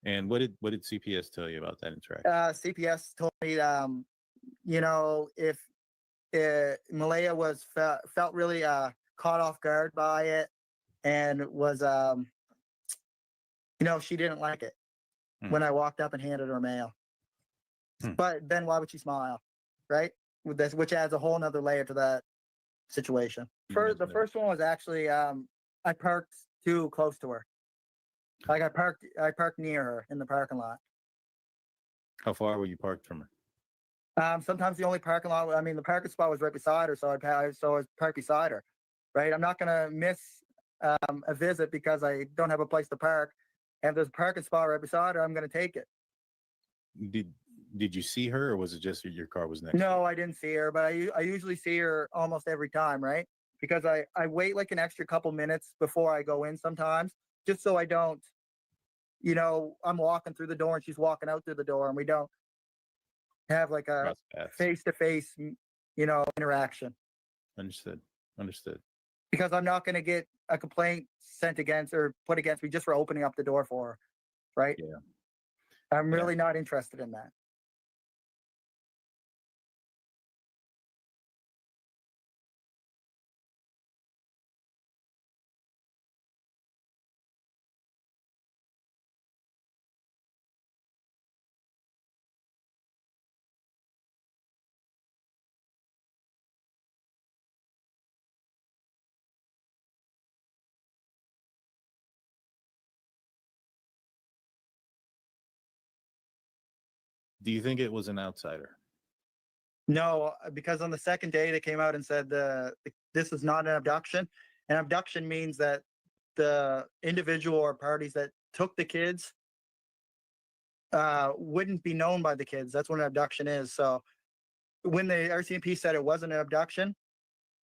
P: And what did CPS tell you about that interaction?
L: CPS told me, if Malaya was felt really caught off guard by it and was she didn't like it when I walked up and handed her mail. But then why would she smile, right? With this, which adds a whole nother layer to that situation. The first one was actually I parked too close to her. Like I parked near her in the parking lot.
P: How far were you parked from her?
L: Sometimes the only parking lot, the parking spot was right beside her, so I was parked beside her, right? I'm not gonna miss a visit because I don't have a place to park. And if there's a parking spot right beside her, I'm gonna take it.
P: Did you see her, or was it just your car was next? to
L: No, I didn't see her, but I usually see her almost every time, right? Because I wait like an extra couple minutes before I go in sometimes, just so I don't, I'm walking through the door and she's walking out through the door, and we don't have like a face-to-face, interaction.
P: Understood.
L: Because I'm not going to get a complaint sent against or put against me just for opening up the door for her, right?
P: Yeah.
L: I'm really not interested in that.
P: Do you think it was an outsider?
L: No, because on the second day they came out and said this is not an abduction. An abduction means that the individual or parties that took the kids wouldn't be known by the kids. That's what an abduction is. So when the RCMP said it wasn't an abduction,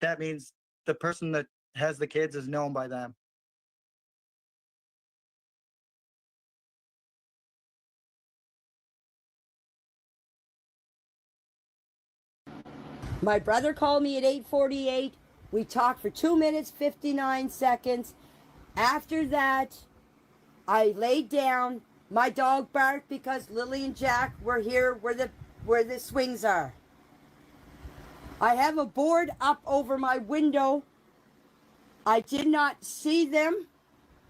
L: that means the person that has the kids is known by them.
G: My brother called me at 8:48. We talked for 2 minutes, 59 seconds. After that, I laid down. My dog barked because Lily and Jack were here where the swings are. I have a board up over my window. I did not see them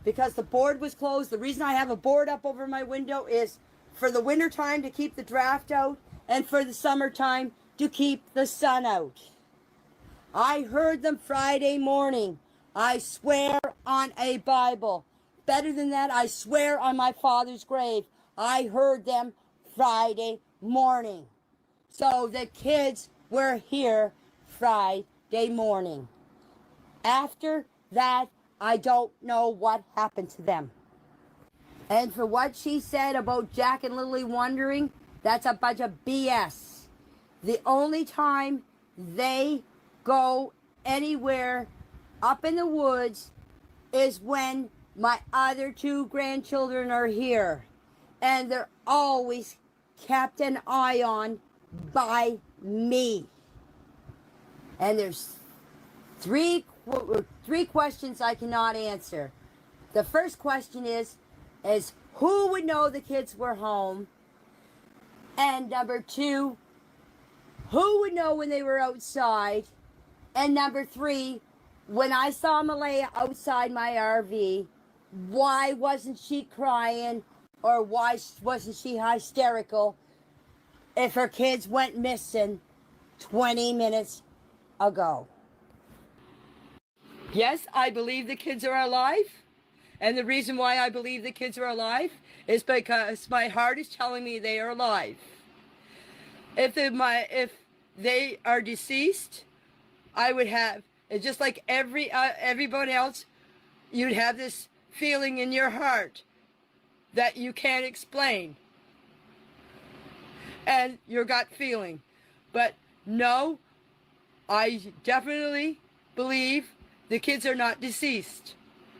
G: because the board was closed. The reason I have a board up over my window is for the winter time to keep the draft out and for the summertime to keep the sun out. I heard them Friday morning. I swear on a Bible. Better than that, I swear on my father's grave. I heard them Friday morning. So the kids were here Friday morning. After that, I don't know what happened to them. And for what she said about Jack and Lily wandering, that's a bunch of BS. The only time they go anywhere up in the woods is when my other two grandchildren are here. And they're always kept an eye on by me. And there's three questions I cannot answer. The first question is who would know the kids were home? And number two, who would know when they were outside? And number three, when I saw Malaya outside my RV, why wasn't she crying or why wasn't she hysterical if her kids went missing 20 minutes ago? Yes, I believe the kids are alive. And the reason why I believe the kids are alive is because my heart is telling me they are alive. If they are deceased, I would have, just like everybody else, you'd have this feeling in your heart that you can't explain. And your gut feeling. But no, I definitely believe the kids are not deceased.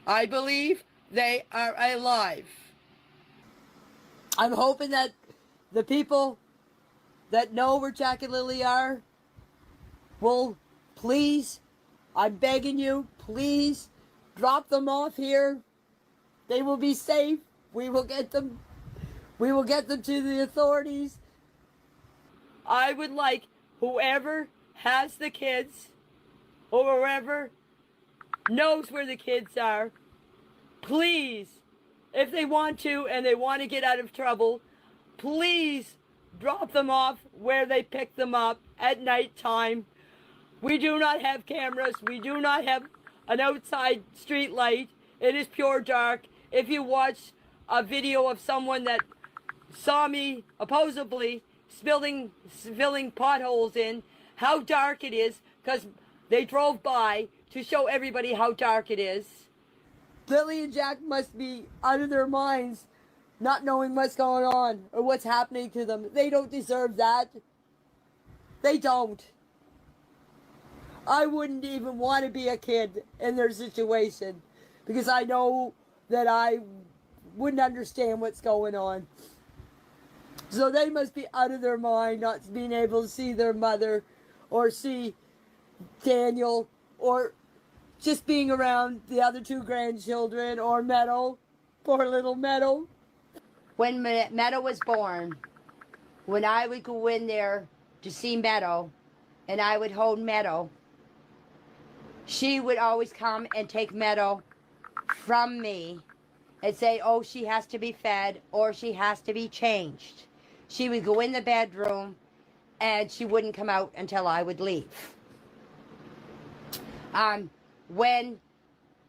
G: I believe they are alive. I'm hoping that the people that know where Jack and Lily are will please, I'm begging you, please drop them off here. They will be safe. We will get them to the authorities. I would like whoever has the kids or whoever knows where the kids are, please, if they want to and they want to get out of trouble, please drop them off where they pick them up at night time. We do not have cameras. We do not have an outside street light. It is pure dark. If you watch a video of someone that saw me supposedly filling potholes in, how dark it is, because they drove by to show everybody how dark it is. Lily and Jack must be out of their minds not knowing what's going on or what's happening to them. They don't deserve that. They don't. I wouldn't even want to be a kid in their situation because I know that I wouldn't understand what's going on. So they must be out of their mind not being able to see their mother or see Daniel or just being around the other two grandchildren or Meadow, poor little Meadow. When Meadow was born, when I would go in there to see Meadow and I would hold Meadow, she would always come and take Meadow from me and say, oh, she has to be fed or she has to be changed. She would go in the bedroom and she wouldn't come out until I would leave. When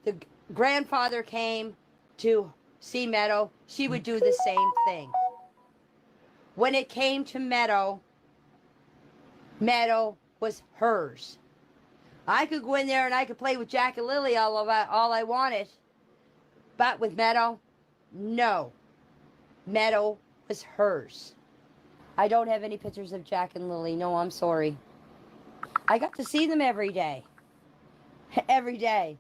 G: the grandfather came to see Meadow, she would do the same thing. When it came to Meadow, Meadow was hers. I could go in there and I could play with Jack and Lily all I wanted. But with Meadow, no. Meadow was hers. I don't have any pictures of Jack and Lily. No, I'm sorry. I got to see them every day. Every day.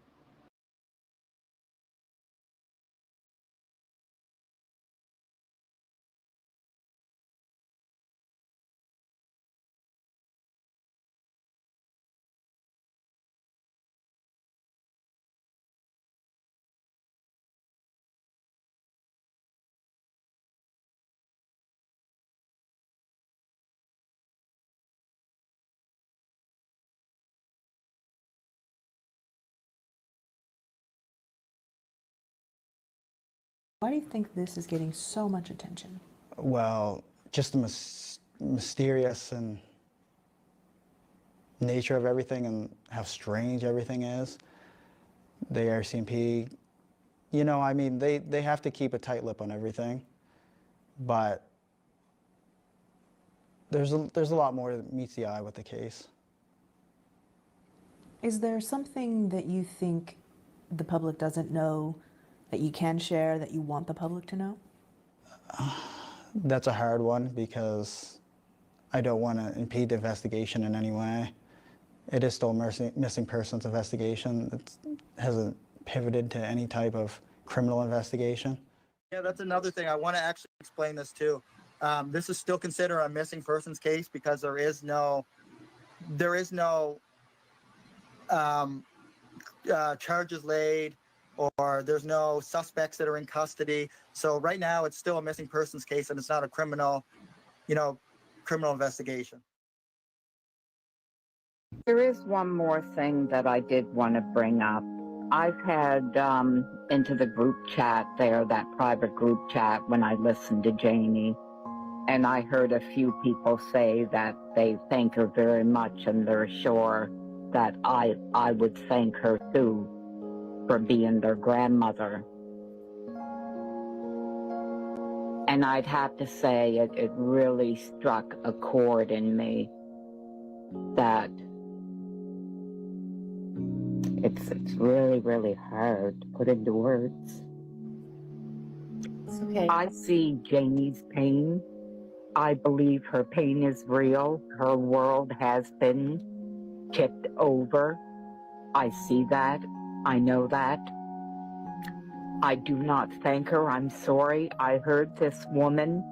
K: Why do you think this is getting so much attention?
M: Well, just the mysterious and nature of everything and how strange everything is. The RCMP, you know, I mean, they have to keep a tight lip on everything, but there's a lot more that meets the eye with the case.
K: Is there something that you think the public doesn't know that you can share, that you want the public to know?
M: That's a hard one because I don't want to impede the investigation in any way. It is still a missing persons investigation. It hasn't pivoted to any type of criminal investigation.
L: Yeah, that's another thing. I want to actually explain this too. This is still considered a missing persons case because there is no charges laid, or there's no suspects that are in custody. So right now it's still a missing persons case and it's not a criminal investigation.
E: There is one more thing that I did want to bring up. I've had into the group chat there, that private group chat, when I listened to Janie, and I heard a few people say that they thank her very much and they're sure that I would thank her too for being their grandmother. And I'd have to say it really struck a chord in me that it's really, really hard to put into words.
K: It's okay.
E: I see Janie's pain. I believe her pain is real. Her world has been tipped over. I see that. I know that. I do not thank her. I'm sorry. I heard this woman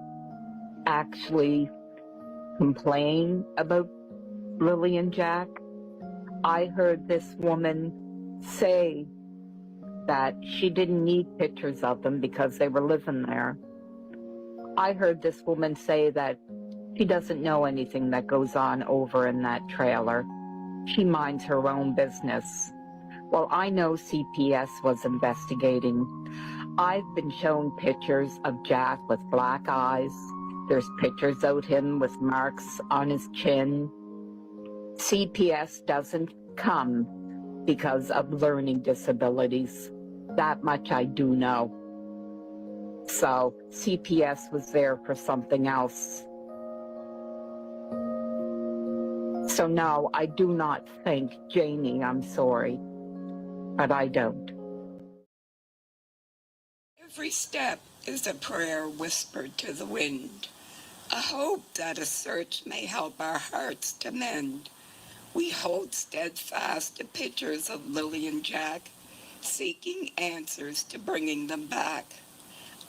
E: actually complain about Lily and Jack. I heard this woman say that she didn't need pictures of them because they were living there. I heard this woman say that she doesn't know anything that goes on over in that trailer. She minds her own business. Well, I know CPS was investigating. I've been shown pictures of Jack with black eyes. There's pictures of him with marks on his chin. CPS doesn't come because of learning disabilities. That much I do know. So CPS was there for something else. So no, I do not thank Janie, I'm sorry, but I don't.
B: Every step
C: is a prayer whispered to the wind, a hope that a search may help our hearts to mend. We hold steadfast the pictures of Lily and Jack, seeking answers to bringing them back.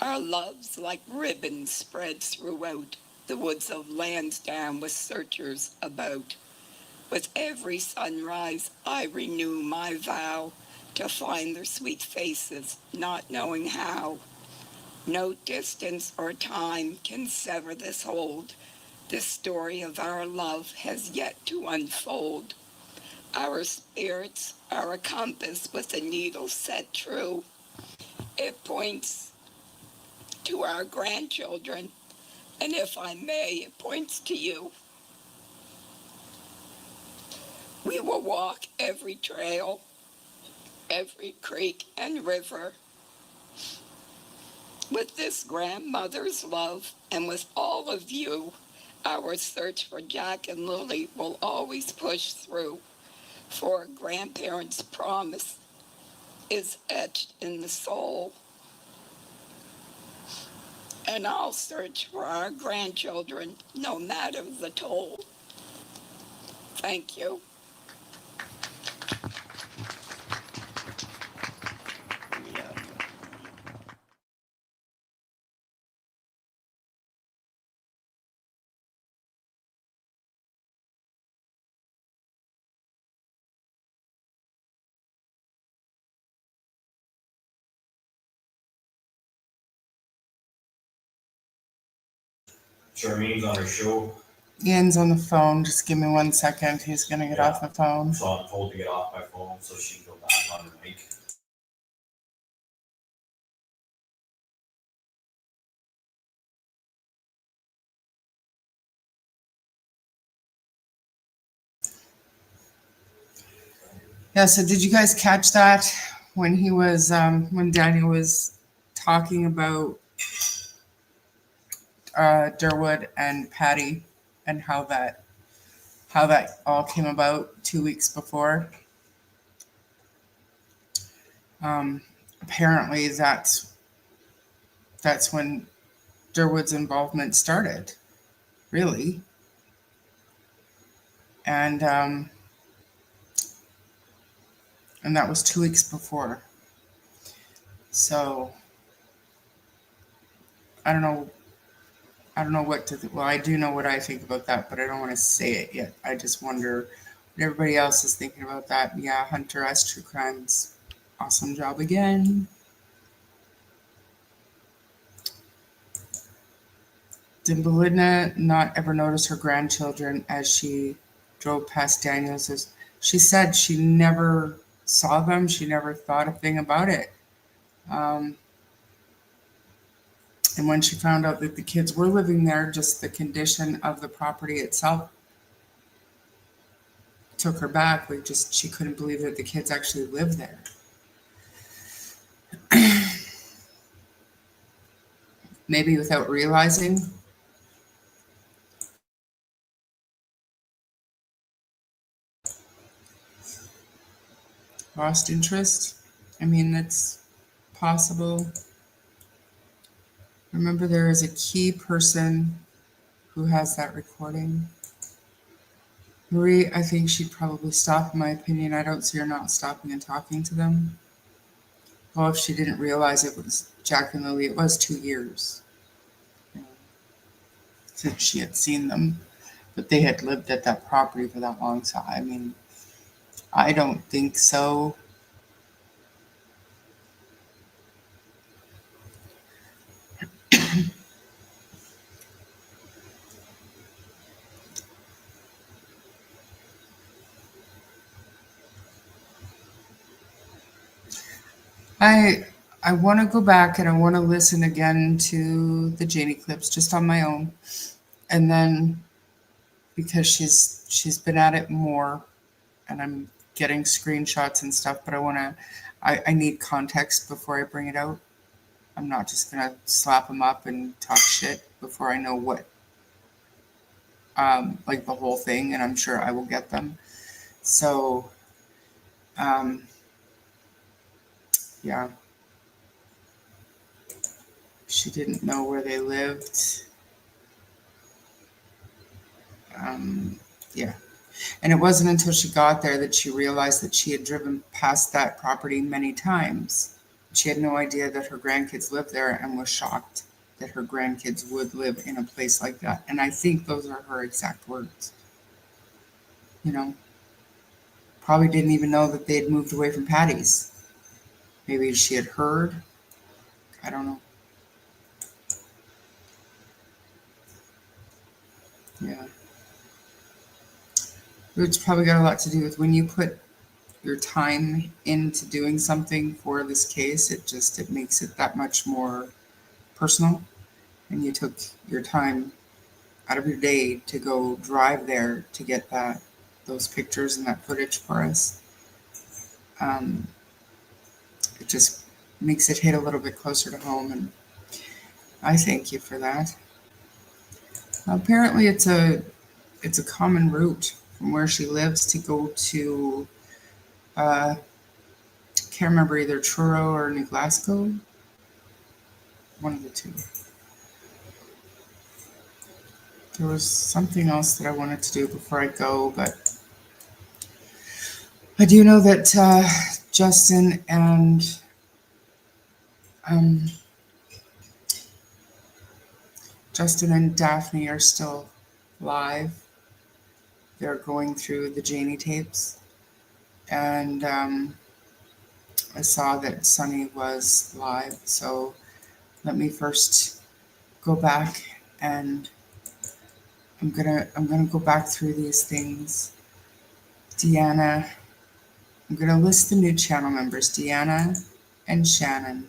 C: Our loves like ribbons spread throughout the woods of Lansdowne with searchers about. With every sunrise I renew my vow to find their sweet faces, not knowing how. No distance or time can sever this hold. This story of our love has yet to unfold. Our spirits are a compass with a needle set true. It points to our grandchildren, and if I may, it points to you. We will walk every trail, every creek and river, with this grandmother's love and with all of you. Our search for Jack and Lily will always push through, for a grandparent's promise is etched in the soul. And I'll search for our grandchildren, no matter the toll. Thank you.
V: Charmaine's on her show,
B: Ian's on the phone. Just give me 1 second. He's going to get off the phone.
V: so I'm told to get off my phone so she can go back on the mic.
B: Yeah, so did you guys catch that when he was, when Daniel was talking about Durwood and Patty and how that all came about 2 weeks before? Apparently that's when Durwood's involvement started, really. And that was 2 weeks before. So I don't know what to well, I do know what I think about that, but I don't want to say it yet. I just wonder what everybody else is thinking about that. Yeah, Hunter S. True Crimes. Awesome job again. Did Belinda not ever notice her grandchildren as she drove past Daniels? She said she never saw them. She never thought a thing about it. And when she found out that the kids were living there, just the condition of the property itself took her back. She couldn't believe that the kids actually lived there. Maybe without realizing. Lost interest. I mean, that's possible. Remember, there is a key person who has that recording. Marie, I think she'd probably stop, in my opinion. I don't see her not stopping and talking to them. Well, if she didn't realize it was Jack and Lily, it was 2 years since she had seen them. But they had lived at that property for that long, so I mean, I don't think so. I want to go back and I want to listen again to the Janie clips just on my own, and then because she's been at it more, and I'm getting screenshots and stuff, but I need context before I bring it out. I'm not just gonna slap them up and talk shit before I know what, like the whole thing, and I'm sure I will get them. So, yeah. She didn't know where they lived. Yeah. And it wasn't until she got there that she realized that she had driven past that property many times. She had no idea that her grandkids lived there and was shocked that her grandkids would live in a place like that. And I think those are her exact words. You know, probably didn't even know that they had moved away from Patty's. Maybe she had heard. I don't know. Yeah. It's probably got a lot to do with when you put your time into doing something for this case, it makes it that much more personal. And you took your time out of your day to go drive there to get those pictures and that footage for us. It just makes it hit a little bit closer to home, and I thank you for that. Apparently it's a common route from where she lives to go to can't remember, either Truro or New Glasgow. One of the two. There was something else that I wanted to do before I go, but I do know that Justin and Daphne are still live. They're going through the Janie tapes, and I saw that Sunny was live. So let me first go back, and I'm gonna go back through these things. Deanna, I'm gonna list the new channel members: Deanna and Shannon.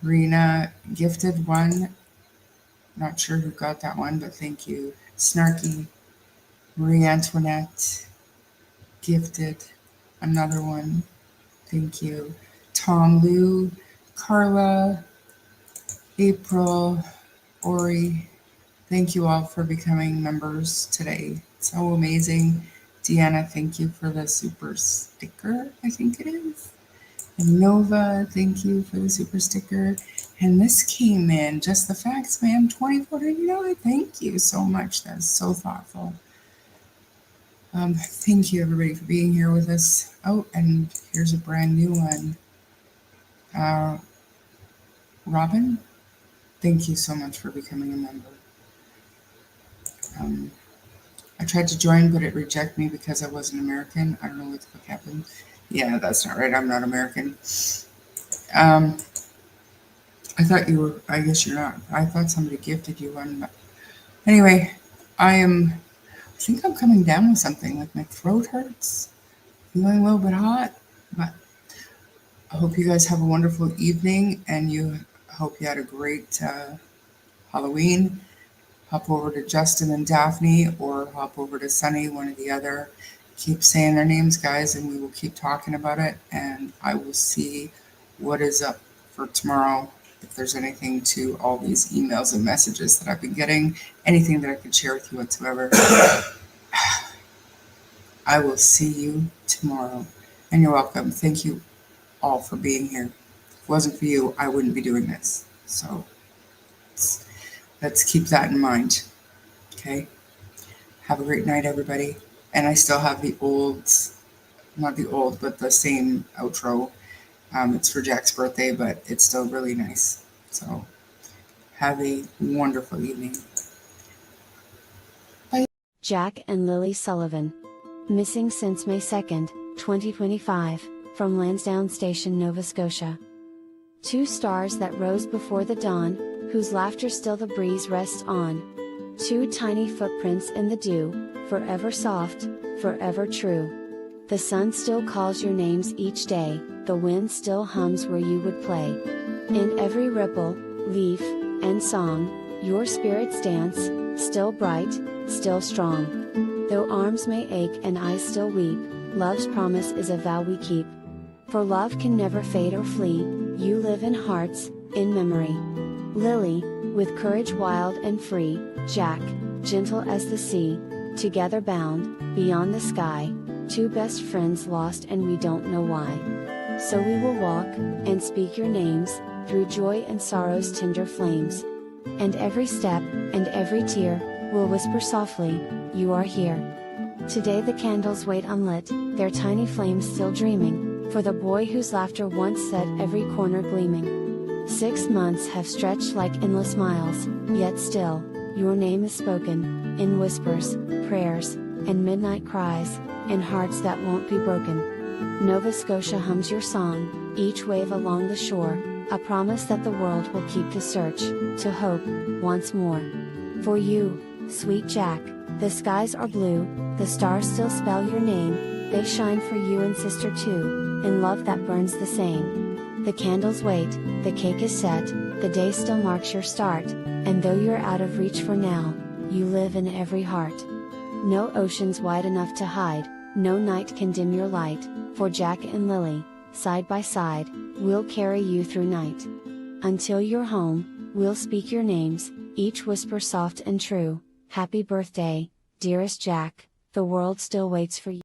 B: Rena, gifted one. Not sure who got that one, but thank you. Snarky, Marie Antoinette, gifted, another one. Thank you. Tom Lou, Carla, April, Ori. Thank you all for becoming members today. So amazing. Deanna, thank you for the super sticker, I think it is. And Nova, thank you for the super sticker. And this came in, just the facts, ma'am, $24.99. Thank you so much. That's so thoughtful. Thank you, everybody, for being here with us. Oh, and here's a brand new one. Robin, thank you so much for becoming a member. I tried to join, but it rejected me because I wasn't American. I don't know what the fuck happened. Yeah, that's not right. I'm not American. I thought you were, I guess you're not. I thought somebody gifted you one. But anyway, I think I'm coming down with something. Like my throat hurts. Feeling a little bit hot. But I hope you guys have a wonderful evening, and hope you had a great Halloween. Hop over to Justin and Daphne, or hop over to Sunny, one or the other. Keep saying their names, guys, and we will keep talking about it. And I will see what is up for tomorrow. If there's anything to all these emails and messages that I've been getting, anything that I could share with you whatsoever, I will see you tomorrow. And you're welcome. Thank you all for being here. If it wasn't for you, I wouldn't be doing this. So let's keep that in mind. Okay? Have a great night, everybody. And I still have the same outro. It's for Jack's birthday, but it's still really nice. So have a wonderful evening. Bye.
D: Jack and Lily Sullivan. Missing since May 2nd, 2025, from Lansdowne Station, Nova Scotia. Two stars that rose before the dawn, whose laughter still the breeze rests on. Two tiny footprints in the dew, forever soft, forever true. The sun still calls your names each day, the wind still hums where you would play. In every ripple, leaf, and song, your spirits dance, still bright, still strong. Though arms may ache and eyes still weep, love's promise is a vow we keep. For love can never fade or flee, you live in hearts, in memory. Lily, with courage wild and free, Jack, gentle as the sea, together bound, beyond the sky, two best friends lost and we don't know why. So we will walk, and speak your names, through joy and sorrow's tender flames. And every step, and every tear, will whisper softly, you are here. Today the candles wait unlit, their tiny flames still dreaming, for the boy whose laughter once set every corner gleaming. 6 months have stretched like endless miles, yet still, your name is spoken, in whispers, prayers, and midnight cries, in hearts that won't be broken. Nova Scotia hums your song, each wave along the shore, a promise that the world will keep to search, to hope, once more. For you, sweet Jack, the skies are blue, the stars still spell your name, they shine for you and sister too, in love that burns the same. The candles wait, the cake is set, the day still marks your start, and though you're out of reach for now, you live in every heart. No ocean's wide enough to hide, no night can dim your light, for Jack and Lily, side by side, we'll carry you through night. Until you're home, we'll speak your names, each whisper soft and true. Happy birthday, dearest Jack, the world still waits for you.